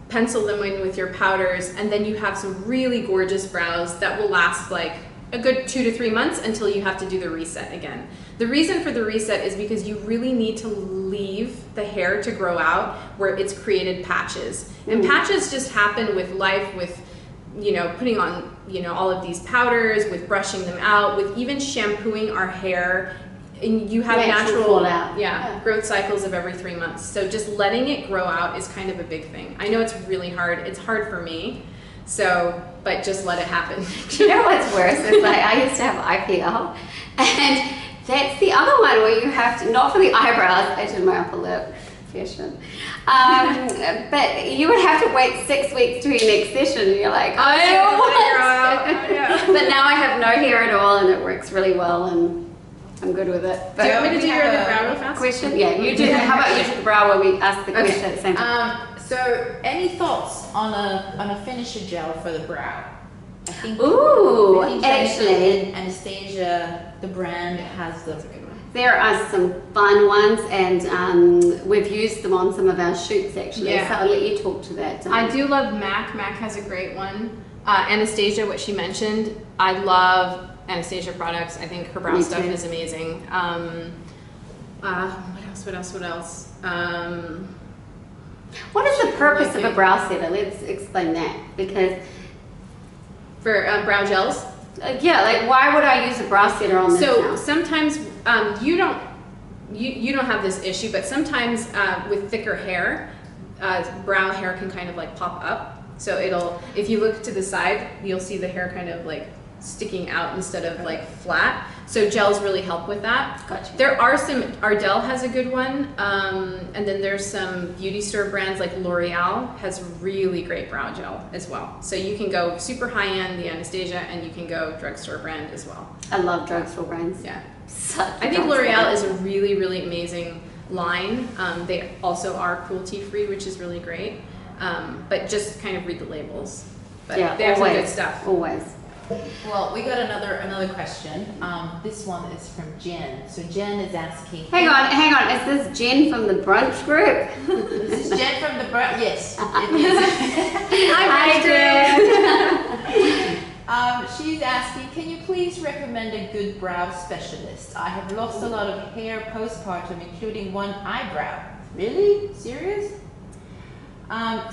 pencil them in with your powders, and then you have some really gorgeous brows that will last like a good 2 to 3 months until you have to do the reset again. The reason for the reset is because you really need to leave the hair to grow out where it's created patches. And patches just happen with life, with, you know, putting on, you know, all of these powders, with brushing them out, with even shampooing our hair. And you have natural growth cycles of every 3 months. So just letting it grow out is kind of a big thing. I know it's really hard. It's hard for me. So, but just let it happen. You know what's worse is, like, I used to have IPL, and that's the other one where you have to, not for the eyebrows, I did my upper lip, fashion, but you would have to wait 6 weeks to your next session, and you're like, I don't want to. But now I have no hair at all, and it works really well, and I'm good with it. But do you want me to do your other brow real fast? Question? Yeah, you do. How about you do the brow where we ask the question at the same time? So, any thoughts on a finisher gel for the brow? I think. Ooh, I think actually, Anastasia, the brand, has the. There are some fun ones, and we've used them on some of our shoots actually. So I'll let you talk to that. I do love MAC. MAC has a great one. Anastasia, what she mentioned, I love Anastasia products. I think her brow stuff is amazing. What else? What is the purpose of a brow setter? Let's explain that, because for brow gels. Yeah, like why would I use a brow setter on this? So sometimes you don't have this issue, but sometimes with thicker hair, brow hair can kind of like pop up. So if you look to the side, you'll see the hair kind of like sticking out instead of like flat. So gels really help with that. Gotcha. There are some, Ardell has a good one, and then there's some beauty store brands like L'Oreal has really great brow gel as well. So you can go super high end, the Anastasia, and you can go drugstore brand as well. I love drugstore brands. Yeah. I think L'Oreal is a really, really amazing line. They also are cruelty free, which is really great. But just kind of read the labels. But yeah, they have some good stuff. Always. Well, we got another question. This one is from Jen. So Jen is asking. Hang on. Is this Jen from the brunch group? This is Jen from the brunch. Yes, it is. Hi, Jen. She's asking, can you please recommend a good brow specialist? I have lost a lot of hair postpartum, including one eyebrow. Really? Serious?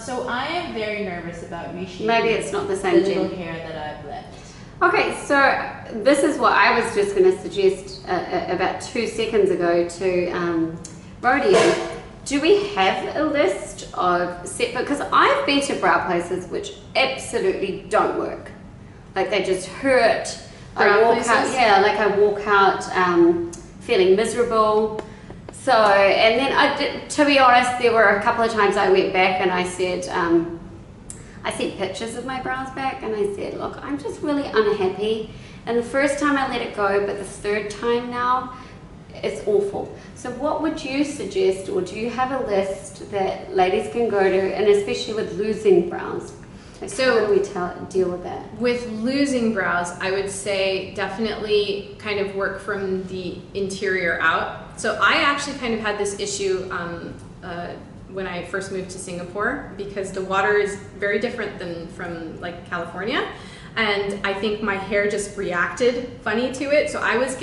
So I am very nervous about reshaping. Maybe it's not the same little hair that I've left. Okay, so this is what I was just going to suggest about 2 seconds ago to Rody. Do we have a list of set? Because I've been to brow places which absolutely don't work. Like they just hurt. I walk out feeling miserable. So, and then to be honest, there were a couple of times I went back and I said, I sent pictures of my brows back and I said, look, I'm just really unhappy. And the first time I let it go, but the third time now, it's awful. So what would you suggest, or do you have a list that ladies can go to, and especially with losing brows? So how do we deal with that? With losing brows, I would say definitely kind of work from the interior out. So I actually kind of had this issue when I first moved to Singapore, because the water is very different than from like California, and I think my hair just reacted funny to it. So I was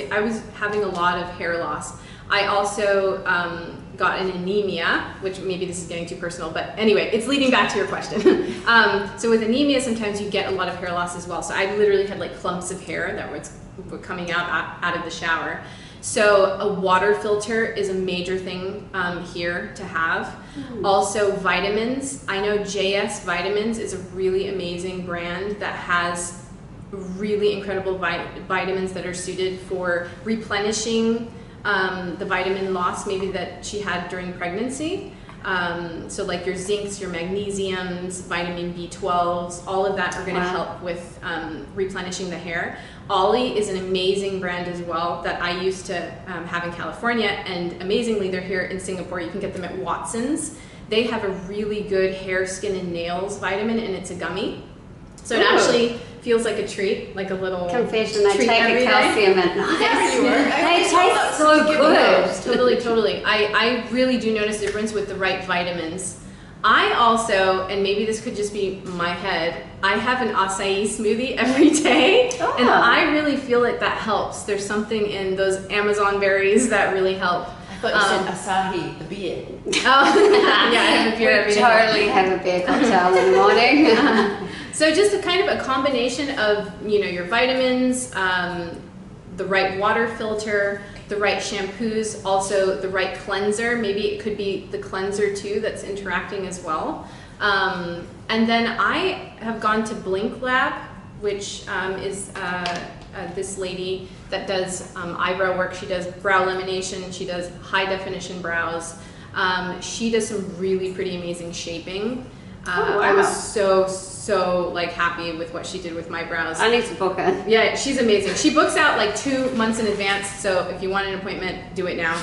having a lot of hair loss. I also got an anemia, which maybe this is getting too personal, but anyway, it's leading back to your question. So with anemia, sometimes you get a lot of hair loss as well. So I literally had like clumps of hair that were coming out of the shower. So a water filter is a major thing here to have. Also vitamins. I know JS Vitamins is a really amazing brand that has really incredible vitamins that are suited for replenishing the vitamin loss maybe that she had during pregnancy. So like your zincs, your magnesiums, vitamin B12s, all of that are going to help with replenishing the hair. Ollie is an amazing brand as well that I used to have in California, and amazingly they're here in Singapore. You can get them at Watson's. They have a really good hair, skin, and nails vitamin, and it's a gummy. So it actually feels like a treat, like a little confession. I treat take a calcium at night. They taste so good. Totally. I really do notice a difference with the right vitamins. I also, and maybe this could just be my head, I have an acai smoothie every day, and I really feel like that helps. There's something in those Amazon berries that really help. I thought you said Asahi, the beer. Oh, yeah, I have a beer every day. Totally have a beer cocktail in the morning. So just a kind of a combination of, you know, your vitamins, the right water filter, the right shampoos, also the right cleanser. Maybe it could be the cleanser too that's interacting as well. And then I have gone to Blink Lab, which is this lady that does eyebrow work. She does brow lamination. She does high definition brows. She does some really pretty amazing shaping. I was so like happy with what she did with my brows. I need to book her. Yeah, she's amazing. She books out like 2 months in advance, so if you want an appointment, do it now.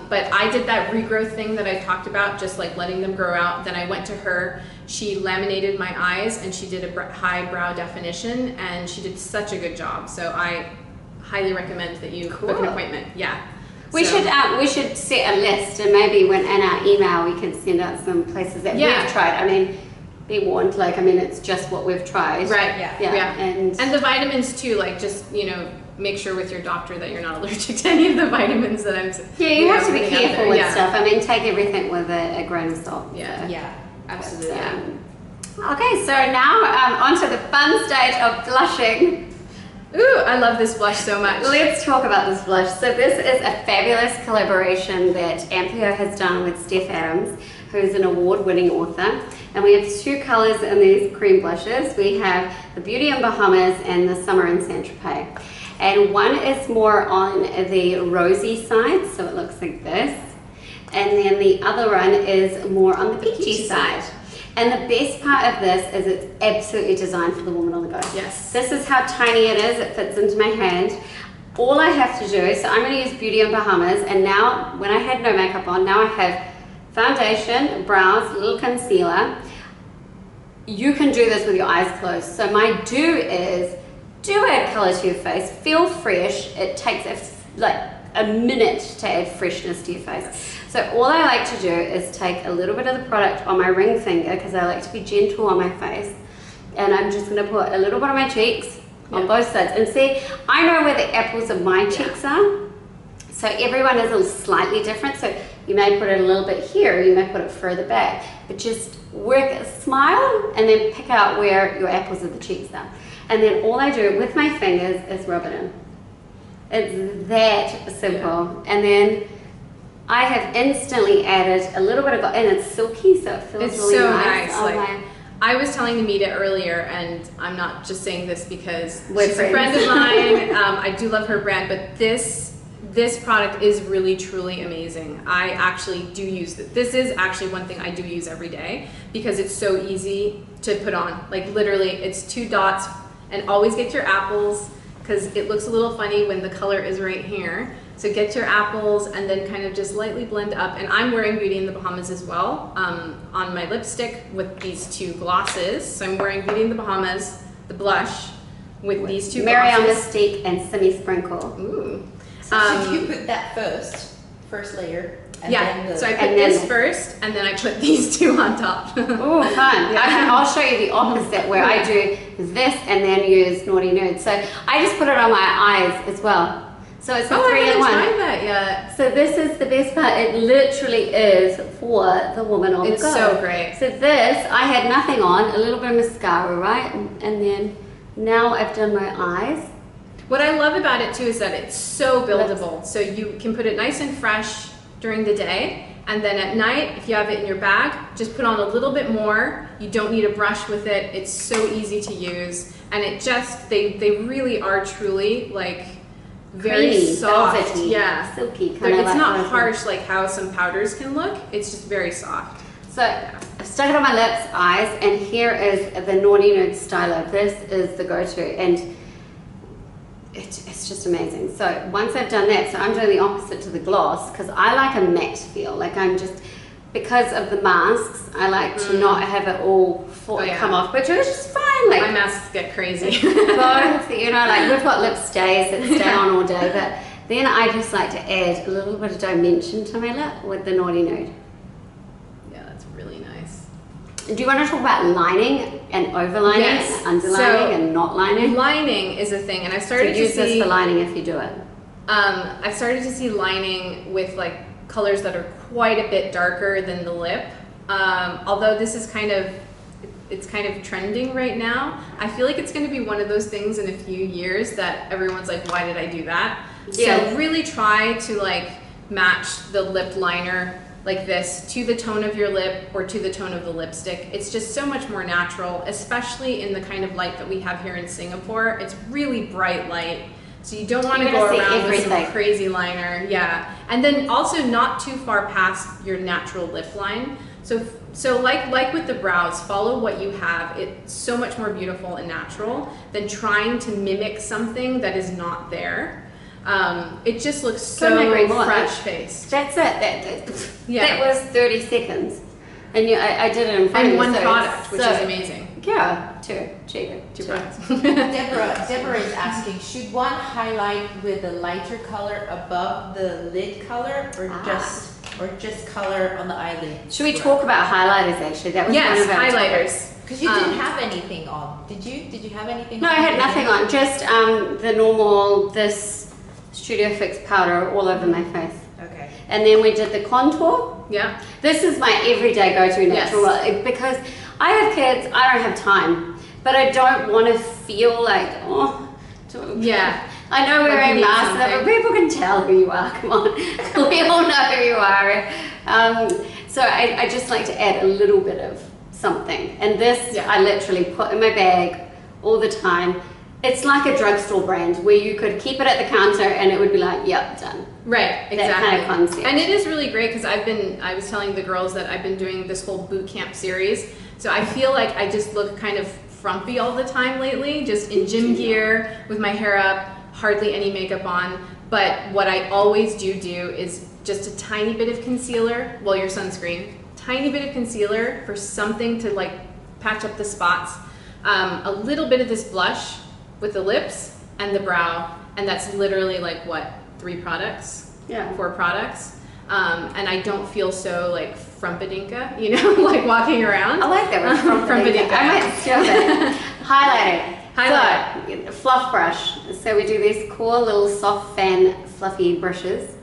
But I did that regrowth thing that I talked about, just like letting them grow out. Then I went to her. She laminated my eyes, and she did a high brow definition, and she did such a good job. So I highly recommend that you book an appointment. Yeah. We should set a list, and maybe when in our email we can send out some places that we've tried. I mean, be warned, like, I mean, it's just what we've tried. Right. Yeah. And the vitamins too, like, just, you know, make sure with your doctor that you're not allergic to any of the vitamins that I'm. Yeah, you have to be careful with stuff. I mean, take everything with a grain of salt. Yeah. So. Yeah. Absolutely. Okay, so now on to the fun stage of blushing. Ooh, I love this blush so much. Let's talk about this blush. So this is a fabulous collaboration that Amplio has done with Steph Adams, who's an award-winning author. And we have 2 colors in these cream blushes. We have the Beauty in Bahamas and the Summer in Saint-Tropez. And one is more on the rosy side, so it looks like this. And then the other one is more on the peachy side. And the best part of this is it's absolutely designed for the woman on the go. Yes. This is how tiny it is. It fits into my hand. All I have to do, so I'm going to use Beauty in Bahamas, and now when I had no makeup on, now I have foundation, brows, little concealer. You can do this with your eyes closed. So my do is, do add color to your face. Feel fresh. It takes a minute to add freshness to your face. So all I like to do is take a little bit of the product on my ring finger, because I like to be gentle on my face, and I'm just going to put a little bit on my cheeks on both sides. And see, I know where the apples of my cheeks are, so everyone is a slightly different. So you may put it a little bit here, you may put it further back, but just work, smile, and then pick out where your apples of the cheeks are. And then all I do with my fingers is rub it in. It's that simple. And then I have instantly added a little bit of, and it's silky, so it feels really so nice. Like, I was telling Nmita earlier, and I'm not just saying this because she's a friend of mine. I do love her brand, but this product is really, truly amazing. I actually do use it. This is actually one thing I do use every day because it's so easy to put on. Like, literally, it's 2 dots, and always get your apples, because it looks a little funny when the color is right here. So get your apples and then kind of just lightly blend up. And I'm wearing Beauty in the Bahamas as well on my lipstick with these 2 glosses. So I'm wearing Beauty in the Bahamas, the blush, with these 2 Marianne glosses. Mystique and Semi Sprinkle. Ooh. So you put that first layer. And then so I put this first, and then I put these 2 on top. Oh, fun. I'll show you the opposite, where I do this and then use Naughty Nude. So I just put it on my eyes as well. So it's a 3-in-1. I haven't tried that yet. So this is the best part. It literally is for the woman on the go. It's so great. So this, I had nothing on, a little bit of mascara, right? And then now I've done my eyes. What I love about it too is that it's so buildable. So you can put it nice and fresh during the day, and then at night, if you have it in your bag, just put on a little bit more. You don't need a brush with it. It's so easy to use, and it just, they really are truly like very creamy, soft, velvety, yeah, silky kind But of. it's like not those harsh like how some powders can look. It's just very soft. So I've stuck it on my lips, eyes, and here is the Naughty Nude Styler. This is the go-to, and it's just amazing. So once I've done that, so I'm doing the opposite to the gloss because I like a matte feel. Like I'm just, because of the masks, I like to not have it all come off, which is just fine. Like my masks get crazy. both, you know, like we've got lip stays that stay on all day, but then I just like to add a little bit of dimension to my lip with the Naughty Nude. Really nice. Do you want to talk about lining and overlining and underlining and not lining? Lining is a thing, and I started to use see this for lining if you do it. I started to see lining with like colors that are quite a bit darker than the lip. Although this is it's kind of trending right now. I feel like it's going to be one of those things in a few years that everyone's like, why did I do that? Yeah. So really try to like match the lip liner like this to the tone of your lip or to the tone of the lipstick. It's just so much more natural, especially in the kind of light that we have here in Singapore. It's really bright light, so you don't want to go around with some crazy liner. Yeah, and then also not too far past your natural lip line. So like with the brows, follow what you have. It's so much more beautiful and natural than trying to mimic something that is not there. It just looks so fresh-faced. That's it. That was 30 seconds. And I did it in front of you. And one product, which is amazing. Yeah, two products. Deborah is asking, should one highlight with a lighter color above the lid color or just color on the eyelid? Should we talk about highlighters actually? That was one of our highlighters. Because you didn't have anything on. Did you? Did you have anything on? No, I had nothing on. Just the normal, this Studio Fix powder all over my face. Okay. And then we did the contour. Yeah. This is my everyday go-to natural because I have kids, I don't have time, but I don't want to feel like, yeah. I know we're wearing masks, but people can tell who you are. Come on, we all know who you are. So I just like to add a little bit of something, and this I literally put in my bag all the time. It's like a drugstore brand where you could keep it at the counter and it would be like, yep, done. Right, exactly. That kind of concept. And it is really great because I was telling the girls that I've been doing this whole boot camp series. So I feel like I just look kind of frumpy all the time lately, just in gym gear, with my hair up, hardly any makeup on. But what I always do is just a tiny bit of concealer, well, your sunscreen, tiny bit of concealer for something to like patch up the spots. A little bit of this blush with the lips and the brow, and that's literally like what, 4 products, and I don't feel so like frumpadinka, you know, like walking around. I like that word, frumpadinka. I might steal that. Highlighting. So, fluff brush. So we do these cool little soft fan fluffy brushes.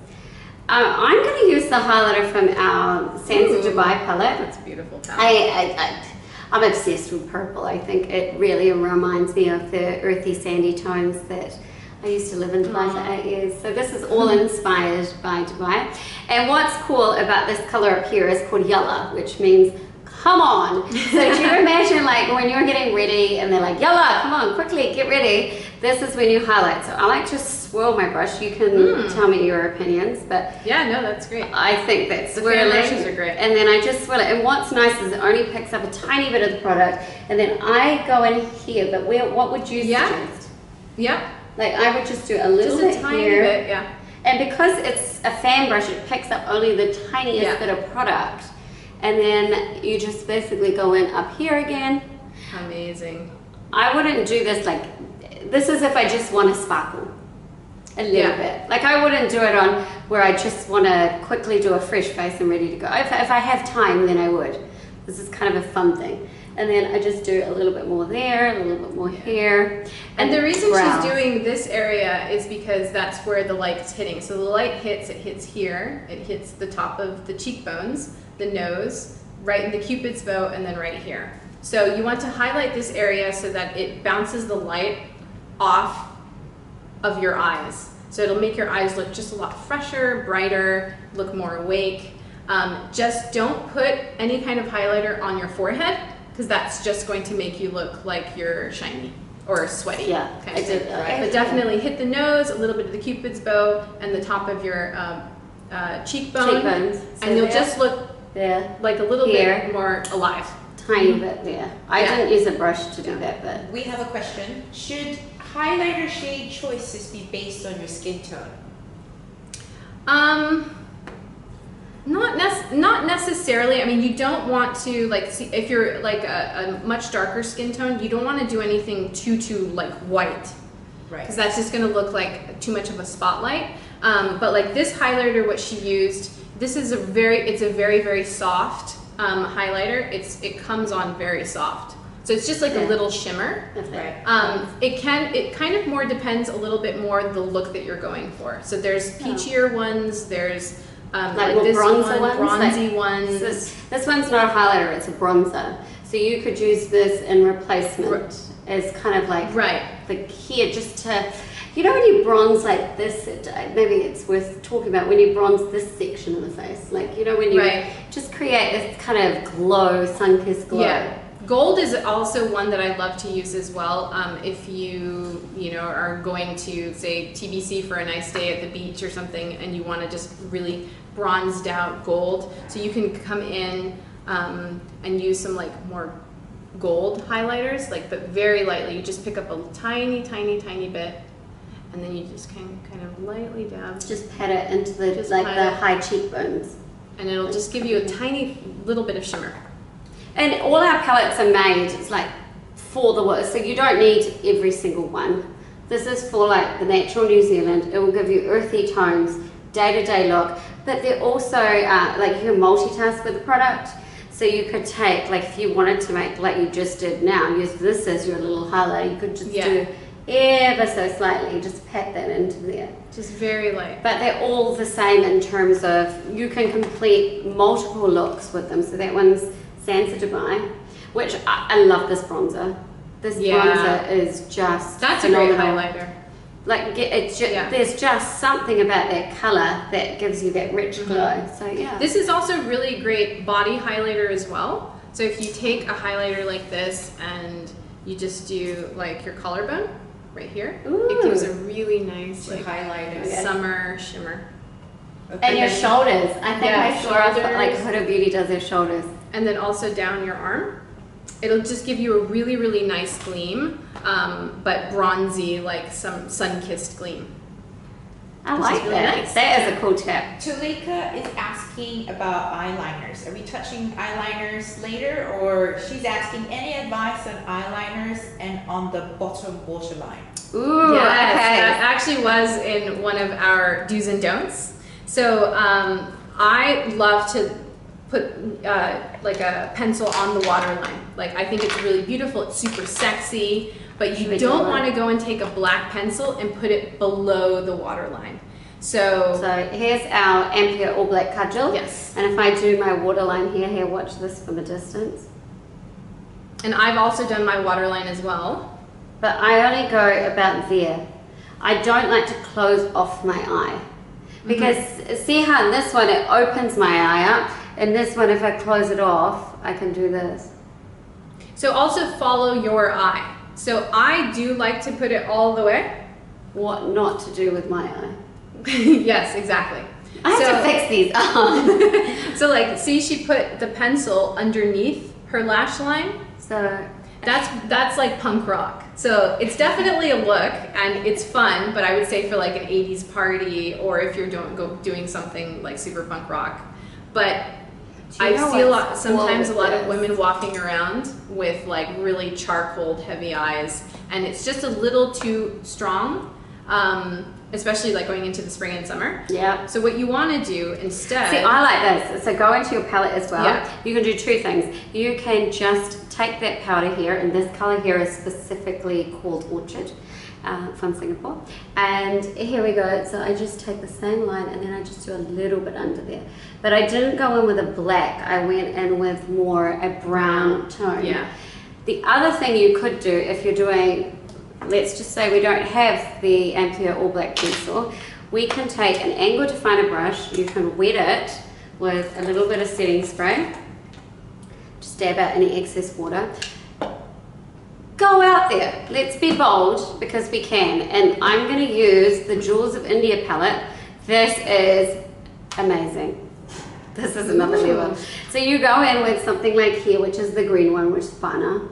I'm going to use the highlighter from our Sands of Dubai palette. That's a beautiful palette. I'm obsessed with purple. I think it really reminds me of the earthy, sandy tones that I used to live in Dubai for 8 years. So this is all inspired by Dubai. And what's cool about this color up here is called yalla, which means come on. So do you imagine like when you're getting ready and they're like, yalla, come on, quickly, get ready. This is when you highlight. So I like to swirl my brush. You can tell me your opinions, but yeah, no, that's great. I think that swirling brushes are great. And then I just swirl it. And what's nice is it only picks up a tiny bit of the product, and then I go in here. But what would you suggest? Yeah. Like I would just do a little bit tiny here. bit, yeah. And because it's a fan brush, it picks up only the tiniest bit of product. And then you just basically go in up here again. Amazing. I wouldn't do this this is if I just want to sparkle a little bit. Like I wouldn't do it on where I just want to quickly do a fresh face and ready to go. If I have time, then I would. This is kind of a fun thing. And then I just do a little bit more there, a little bit more here. And the reason she's doing this area is because that's where the light's hitting. So the light hits, it hits here, it hits the top of the cheekbones, the nose, right in the Cupid's bow, and then right here. So you want to highlight this area so that it bounces the light off of your eyes. So it'll make your eyes look just a lot fresher, brighter, look more awake. Just don't put any kind of highlighter on your forehead, because that's just going to make you look like you're shiny or sweaty. Yeah, kind of I did. thing. Okay. But definitely hit the nose, a little bit of the Cupid's bow, and the top of your cheekbone, So and you'll there, just look there, like a little here, bit more alive. tiny bit there. I Yeah. didn't use a brush to do that, but We have a question. Should highlighter shade choices be based on your skin tone? Not necessarily. I mean, you don't want to like see if you're like a much darker skin tone. You don't want to do anything too like white, Right. because that's just going to look like too much of a spotlight. But like this highlighter, what she used, this is it's a very soft highlighter. It comes on very soft. So it's just like a little shimmer. Right. It kind of more depends a little bit more the look that you're going for. So there's peachier ones, there's like more this bronzer one, ones, bronzy ones. this one's not a highlighter, it's a bronzer. So you could use this in replacement as kind of like here, just to, you know, when you bronze like this, maybe it's worth talking about when you bronze this section of the face, like, you know, when you just create this kind of glow, sun-kissed glow. Yeah. Gold is also one that I love to use as well. If you know, are going to say TBC for a nice day at the beach or something, and you want to just really bronzed out gold, so you can come in and use some like more gold highlighters, like, but very lightly. You just pick up a tiny bit, and then you just kind of lightly dab. Just pat it into the high cheekbones, and it'll just give you a tiny little bit of shimmer. And all our palettes are made, it's like for the work, so you don't need every single one. This is for like the natural New Zealand. It will give you earthy tones, day-to-day look, but they're also like you can multitask with the product. So you could take, like if you wanted to make, like you just did now, use this as your little highlight. You could just do ever so slightly, just pat that into there. Just very light. But they're all the same in terms of you can complete multiple looks with them. So that one's Sansa Dubai, which I love this bronzer. This bronzer is just phenomenal. A great highlighter. Like it's just, there's just something about that color that gives you that rich glow. So this is also really great body highlighter as well. So if you take a highlighter like this and you just do like your collarbone right here, it gives a really nice like highlighter, summer shimmer. Okay. And your shoulders. I think I saw like Huda Beauty does their shoulders. And then also down your arm. It'll just give you a really nice gleam, but bronzy, like some sun-kissed gleam. I like that. Nice. That is a cool tip. Tulika is asking about eyeliners. Are we touching eyeliners later, or she's asking any advice on eyeliners and on the bottom waterline? Ooh, yes, okay. That actually was in one of our do's and don'ts. So I love to put like a pencil on the waterline. Like, I think it's really beautiful, it's super sexy, but you don't want to go and take a black pencil and put it below the waterline. So here's our Amplio All Black Cudgel. Yes. And if I do my waterline here, watch this from a distance. And I've also done my waterline as well. But I only go about there. I don't like to close off my eye. Because see how in this one it opens my eye up, and this one if I close it off, I can do this. So also follow your eye. So I do like to put it all the way. What not to do with my eye? Yes, exactly. I have to fix these up. So like, see, she put the pencil underneath her lash line. So that's like punk rock. So it's definitely a look and it's fun, but I would say for like an 80s party, or if you're doing something like super punk rock. But I see sometimes a lot of women walking around with like really charcoal heavy eyes, and it's just a little too strong, especially like going into the spring and summer. Yeah. So what you want to do instead... See, I like this. So go into your palette as well. Yeah. You can do two things. You can just take that powder here, and this color here is specifically called Orchid from Singapore. And here we go. So I just take the same line, and then I just do a little bit under there. But I didn't go in with a black. I went in with more a brown tone. Yeah. The other thing you could do if you're doing, let's just say we don't have the Amplio All Black pencil, we can take an angle definer brush, you can wet it with a little bit of setting spray, just dab out any excess water, go out there. Let's be bold because we can. And I'm going to use the Jewels of India palette. This is amazing. This is another level. So you go in with something like here, which is the green one, which is finer.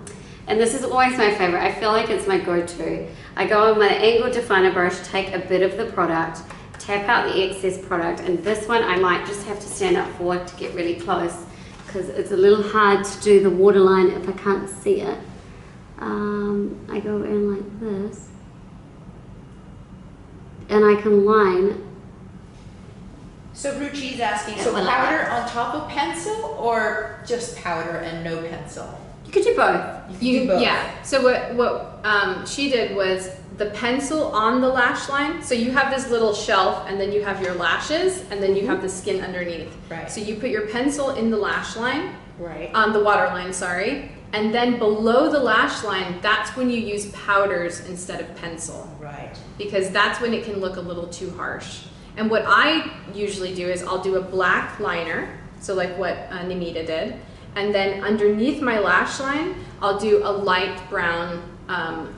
And this is always my favorite. I feel like it's my go-to. I go in with an angled definer brush, take a bit of the product, tap out the excess product, and this one I might just have to stand up for to get really close because it's a little hard to do the waterline if I can't see it. I go in like this, and I can line. So Ruchi is asking, so well, powder on top of pencil or just powder and no pencil? You could do both. You can do both. Yeah. So what she did was the pencil on the lash line. So you have this little shelf, and then you have your lashes, and then you have the skin underneath. Right. So you put your pencil in the lash line. Right. On the waterline, sorry. And then below the lash line, that's when you use powders instead of pencil. Right. Because that's when it can look a little too harsh. And what I usually do is I'll do a black liner, so like what Nmita did, and then underneath my lash line, I'll do a light brown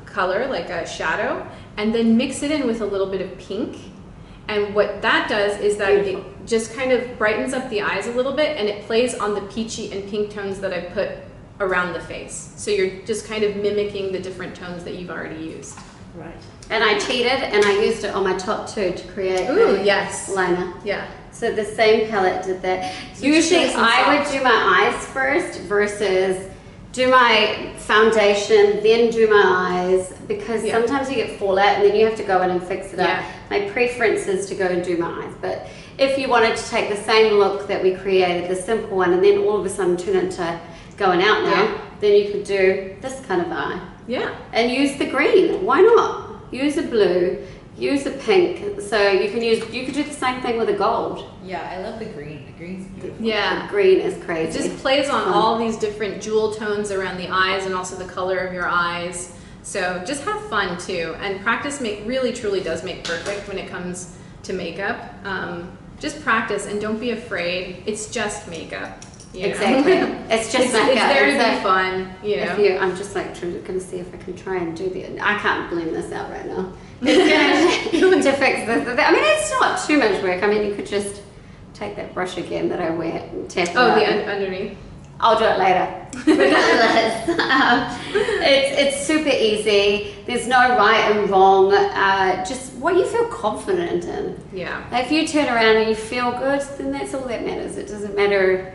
color, like a shadow, and then mix it in with a little bit of pink. And what that does is that it just kind of brightens up the eyes a little bit, and it plays on the peachy and pink tones that I put around the face. So you're just kind of mimicking the different tones that you've already used. Right. And I cheated, and I used it on my top two to create a yes. liner. Yeah. So the same palette did that. So Usually nice and I would soft. do my eyes first versus do my foundation, then do my eyes, because sometimes you get fallout and then you have to go in and fix it up. My preference is to go and do my eyes. But if you wanted to take the same look that we created, the simple one, and then all of a sudden turn into going out now, then you could do this kind of eye. Yeah. And use the green. Why not? Use a blue, use a pink. So you could do the same thing with a gold. Yeah, I love the green. The green's beautiful. Yeah. The green is It crazy. just plays on all these different jewel tones around the eyes and also the color of your eyes. So just have fun too. And practice really truly does make perfect when it comes to makeup. Just practice and don't be afraid. It's just makeup. You know? Exactly. It's just It's makeup. there to It's be fun. You know? I'm just like going to see if I can try and do the. I can't blend this out right now. It's going to fix this. I mean, it's not too much work. I mean, you could just take that brush again that I wear and tap it Oh, out. the underneath. I'll do it later. Regardless, it's super easy. There's no right and wrong. Just what you feel confident in. Yeah. If you turn around and you feel good, then that's all that matters. It doesn't matter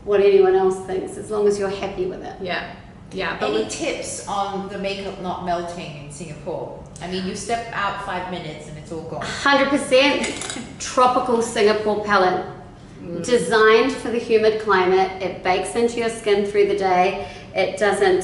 what anyone else thinks, as long as you're happy with it. Yeah. Yeah. But Any tips on the makeup not melting in Singapore? I mean, you step out 5 minutes and it's all gone. 100% tropical Singapore palette. Designed for the humid climate. It bakes into your skin through the day. It doesn't,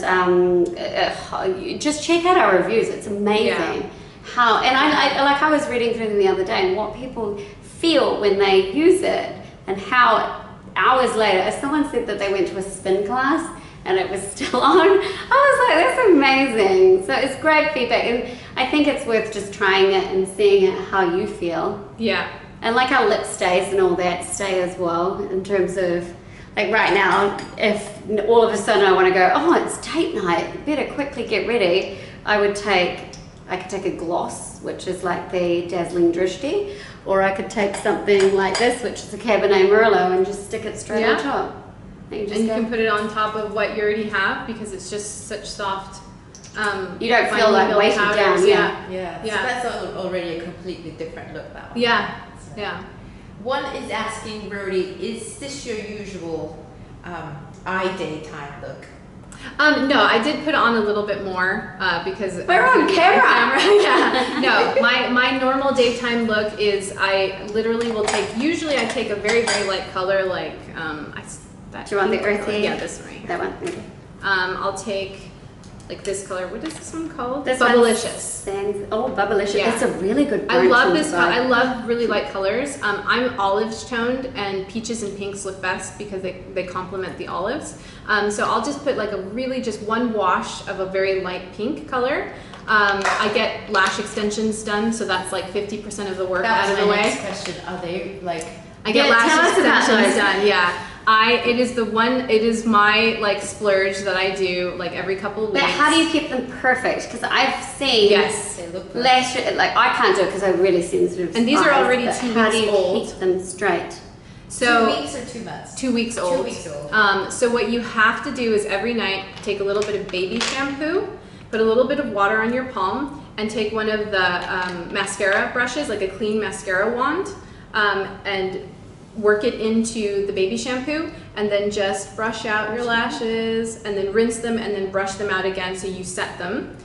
just check out our reviews. It's amazing. Yeah. I was reading through them the other day and what people feel when they use it and how hours later, if someone said that they went to a spin class and it was still on, I was like, that's amazing. So it's great feedback, and I think it's worth just trying it and seeing it how you feel. yeah. And like our lip stays and all that stay as well, in terms of, like right now, if all of a sudden I want to go, oh, it's date night, better quickly get ready, I could take a gloss, which is like the Dazzling Drishti, or I could take something like this, which is a Cabernet Merlot, and just stick it straight on top. And And you can put it on top of what you already have because it's just such soft. You don't feel finely like built weighted powders. down. Yeah. Yeah. Yeah. So that's already a completely different look that one. Yeah. So. Yeah. One is asking Rody, is this your usual eye daytime look? No, I did put it on a little bit more because We're on camera. Yeah. No, my normal daytime look is I literally will usually I take a very, very light color like that. Do you want the pink color. earthy? Yeah, this one right here. That one. Okay. I'll take like this color. What is this one called? This Bubblicious. Bubblicious. Yeah. It's a really good I brunch love on this. the side. I love really light colors. I'm olive toned, and peaches and pinks look best because they complement the olives. So I'll just put like just one wash of a very light pink color. I get lash extensions done, so that's like 50% of the work out of the way. Next question. Are they like? I get Yeah, tell lash us about extensions those. done. Yeah. It is my like splurge that I do like every couple of weeks. But how do you keep them perfect? Because I've seen They look perfect. lashes, like I can't do it because I'm really sensitive. And these are eyes, already but 2 how weeks do you old. keep them straight? So 2 weeks or 2 months? 2 weeks old. 2 weeks old. So what you have to do is every night take a little bit of baby shampoo, put a little bit of water on your palm, and take one of the mascara brushes, like a clean mascara wand, and work it into the baby shampoo, and then just brush out your lashes, and then rinse them, and then brush them out again so you set them.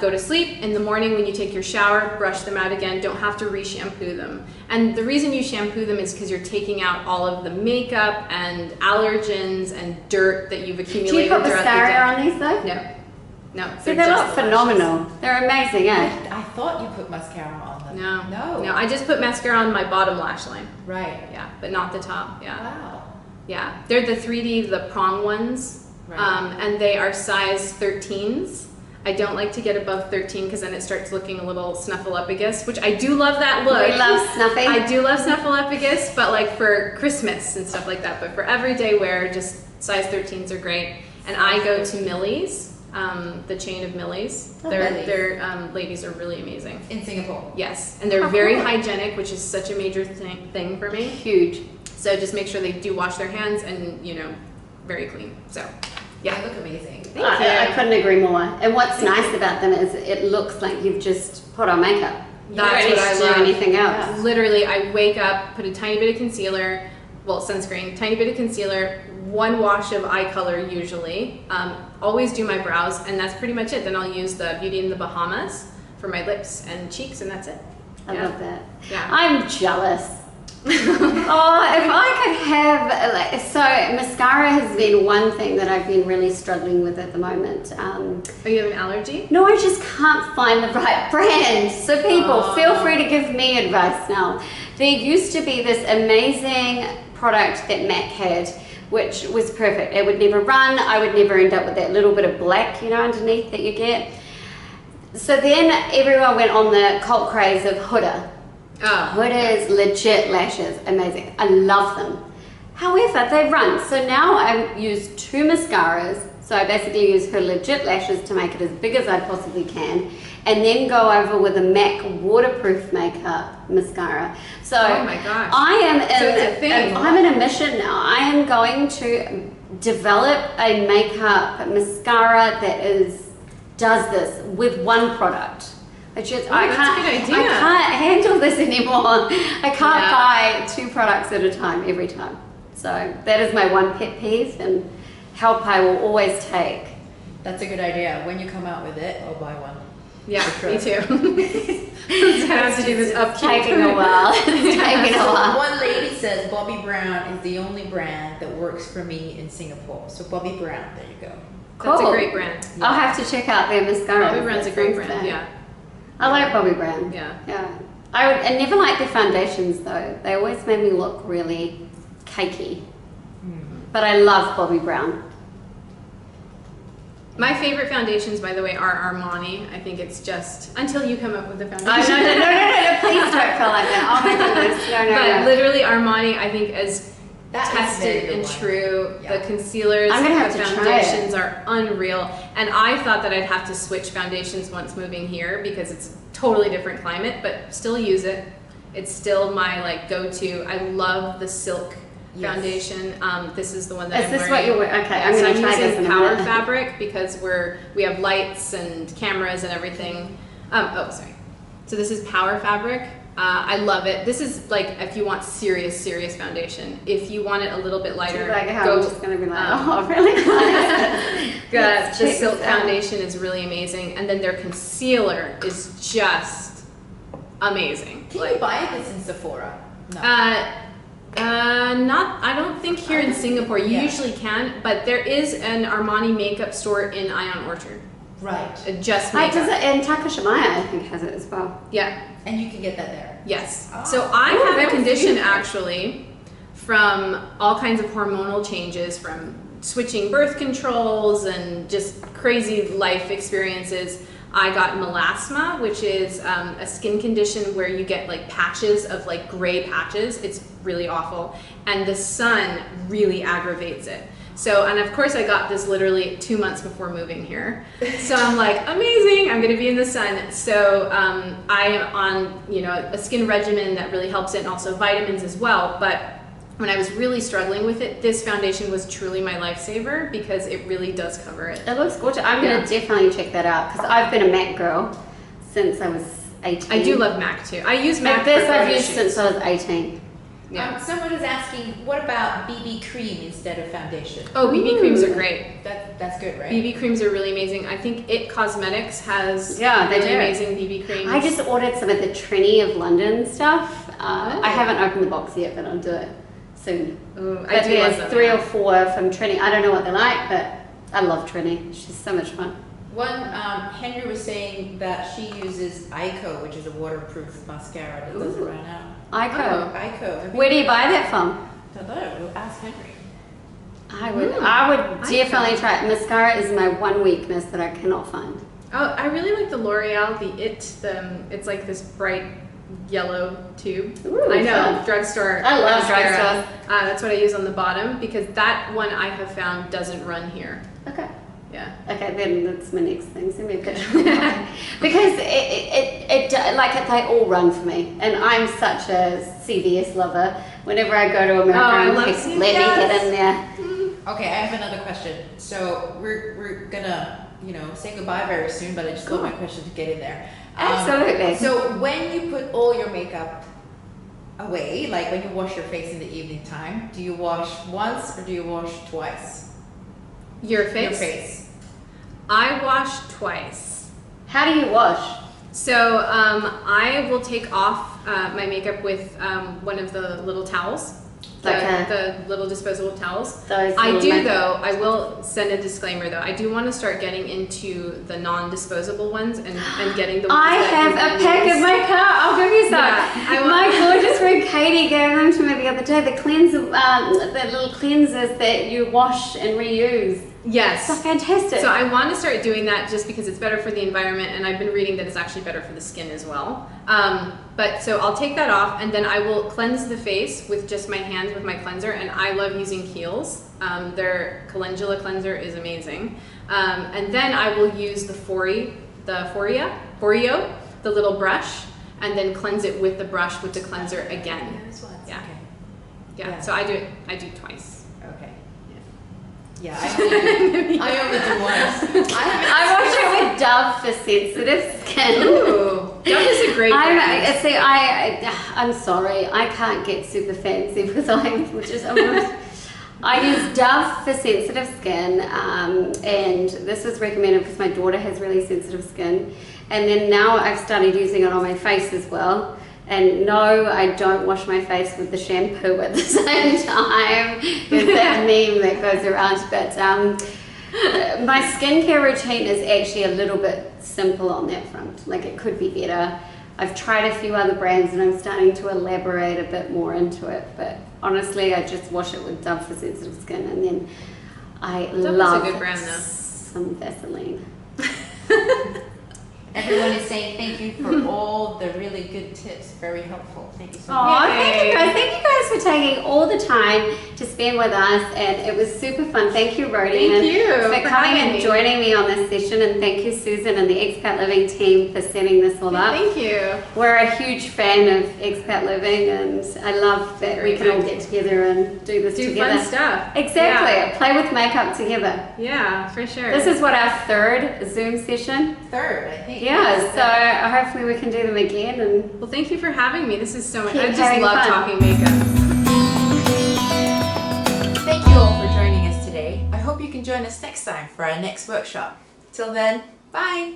Go to sleep. In the morning when you take your shower, brush them out again. Don't have to re-shampoo them. And the reason you shampoo them is because you're taking out all of the makeup and allergens and dirt that you've Do accumulated you put throughout mascara the on these though? day. No. See, they just look the phenomenal. lashes. They're amazing, eh? I thought you put mascara on them. No. I just put mascara on my bottom lash line. Right. Yeah, but not the top. Yeah. Wow. Yeah. They're the 3D, the prong ones. Right. And they are size 13s. I don't like to get above 13 because then it starts looking a little snuffleupagus, which I do love that look. We love snuffy. I do love snuffleupagus, but like for Christmas and stuff like that. But for everyday wear, just size 13s are great. And I go to Millie's, the chain of Millie's. Oh, Their Millie's. ladies are really amazing. In Singapore. Yes, and they're very hygienic, which is such a major thing for me. Huge. So just make sure they do wash their hands and, very clean. So, yeah. They look amazing. I couldn't agree more. And what's nice about them is it looks like you've just put on makeup. You That's don't need what I to do love. anything else. Literally, I wake up, put a tiny bit of concealer, sunscreen, tiny bit of concealer, one wash of eye color usually. Always do my brows, and that's pretty much it. Then I'll use the Beauty in the Bahamas for my lips and cheeks, and that's it. I love that. Yeah. I'm jealous. Oh, if I could have, so mascara has been one thing that I've been really struggling with at the moment. Oh, you have an allergy? No, I just can't find the right brand. So people, feel free to give me advice now. There used to be this amazing product that MAC had, which was perfect. It would never run. I would never end up with that little bit of black, underneath that you get. So then everyone went on the cult craze of Huda. Oh. Huda's legit lashes, amazing. I love them. However, they run. So now I use 2 mascaras. So I basically use her legit lashes to make it as big as I possibly can, and then go over with a MAC waterproof makeup mascara. So Oh my gosh. I am So it's a thing. I'm in a mission now. I am going to develop a makeup mascara that does this with one product. I that's a good idea. I can't handle this anymore. I can't Yeah. buy 2 products at a time every time. So that is my one pet peeve, and help I will always take. That's a good idea. When you come out with it, I'll buy one. Yeah, For me sure. too. I have to do this up Taking a while. It's taking a while. One lady says Bobbi Brown is the only brand that works for me in Singapore. So Bobbi Brown, there you go. That's a Cool. great brand. I'll have to check out their mascara. Bobbi Brown's a great brand, yeah. I like Bobbi Brown. Yeah. Yeah. I never liked their foundations though. They always made me look really cakey. But I love Bobbi Brown. My favorite foundations, by the way, are Armani. I think it's just until you come up with the Oh, foundation. no, please don't feel like that. Oh my goodness, But no. literally, Armani, I think, is That is a tested very good and one. true. Yeah. The concealers, I'm gonna have the to try foundations are unreal. And I thought that I'd have to switch foundations once moving here because it's a totally different climate, but still use it. It's still my go-to. I love the silk Yes. foundation. This is the one that Is I'm this wearing. what you're wearing? Okay, I'm So going to try this using in a Power minute. Fabric because we have lights and cameras and everything. Sorry. So this is Power Fabric. I love it. This is if you want serious foundation. If you want it a little bit lighter, Like how go. I'm just going to be like, oh, really? Let's The check silk this out. foundation is really amazing, and then their concealer is just amazing. Can you buy this in Sephora? No. I don't think here in Singapore. You Yeah. usually can, but there is an Armani makeup store in Ion Orchard. Right. Just Does makeup. it, and Takashimaya, I think, has it as well. Yeah. And you can get that there. Yes. Ah. So I Oh, have a that's condition beautiful. actually from all kinds of hormonal changes, from switching birth controls and just crazy life experiences. I got melasma, which is a skin condition where you get like patches of like gray patches. It's really awful. And the sun really aggravates it. So, and of course I got this literally 2 months before moving here. So I'm like, amazing, I'm gonna be in the sun. So I am on, you know, a skin regimen that really helps it, and also vitamins as well. But when I was really struggling with it, this foundation was truly my lifesaver because it really does cover it. It looks gorgeous. I'm gonna definitely check that out because I've been a MAC girl since I was 18. I do love MAC too. I use MAC But this for I've photo used shoots. since I was 18. Yeah. Someone is asking, what about BB cream instead of foundation? Oh, BB creams are great. That's good, right? BB creams are really amazing. I think It Cosmetics has they really do. amazing BB creams. I just ordered some of the Trini of London stuff. I haven't opened the box yet, but I'll do it soon. Ooh, But I do love there's them. 3 or 4 from Trini. I don't know what they're like, but I love Trini. She's so much fun. One, Henry was saying that she uses Ico, which is a waterproof mascara that doesn't run out. Ico. Ico. Where do you buy that from? I don't know. We'll ask Henry. I would definitely try it. Mascara is my one weakness that I cannot find. Oh, I really like the L'Oreal, it's like this bright yellow tube. Ooh, I know, fun. drugstore. I love mascara. drugstores. That's what I use on the bottom because that one I have found doesn't run here. Okay. Yeah. Okay, then that's my next thing. Send me a picture. Because they all run for me, and I'm such a CVS lover. Whenever I go to America, I I'm love like, CVS. let me get in there. Okay, I have another question. So we're gonna, you know, say goodbye very soon, but I just want my question to get in there. Absolutely. So when you put all your makeup away, like when you wash your face in the evening time, do you wash once or do you wash twice? Your face? Your face. I wash twice. How do you wash? So I will take off my makeup with one of the little towels, the little disposable towels. Those I little do makeup- though, I will send a disclaimer though, I do want to start getting into the non-disposable ones and getting the ones I that have you a can pack use. of my car. I'll give you some. Yeah, I want- My gorgeous friend Katie gave them to me the other day. The cleanser, the little cleansers that you wash and reuse. Yes. It's fantastic. So I want to start doing that just because it's better for the environment, and I've been reading that it's actually better for the skin as well. But so I'll take that off, and then I will cleanse the face with just my hands with my cleanser, and I love using Kiehl's. Their calendula cleanser is amazing. And then I will use the Foreo, the little brush, and then cleanse it with the brush with the cleanser again. Yeah. Okay. Yeah. So I do twice. Okay. Yeah, I only do once. I wash it with Dove for sensitive skin. Ooh, Dove is a great brand. I'm sorry, I can't get super fancy because I use Dove for sensitive skin, and this was recommended because my daughter has really sensitive skin, and then now I've started using it on my face as well. And no, I don't wash my face with the shampoo at the same time. There's that meme that goes around. But my skincare routine is actually a little bit simple on that front. Like, it could be better. I've tried a few other brands and I'm starting to elaborate a bit more into it. But honestly, I just wash it with Dove for sensitive skin, and then I love a good brand, though. some Vaseline. Everyone is saying thank you for all the really good tips. Very helpful. Thank you so Oh, much. thank you guys. Thank you guys for taking all the time to spend with us, and it was super fun. Thank you, Rody, Thank you for coming having and me. joining me on this session, and thank you, Susan, and the Expat Living team for setting this all up. Thank you. We're a huge fan of Expat Living, and I love that we can all get together and do this together. Fun stuff. Exactly. Play with makeup together. Yeah, for sure. This is what, our 3rd Zoom session? Third, I think. Yeah, so hopefully we can do them again. And Well, thank you for having me. This is so much. Keep I just having love fun. talking makeup. Thank you all for joining us today. I hope you can join us next time for our next workshop. Till then, bye.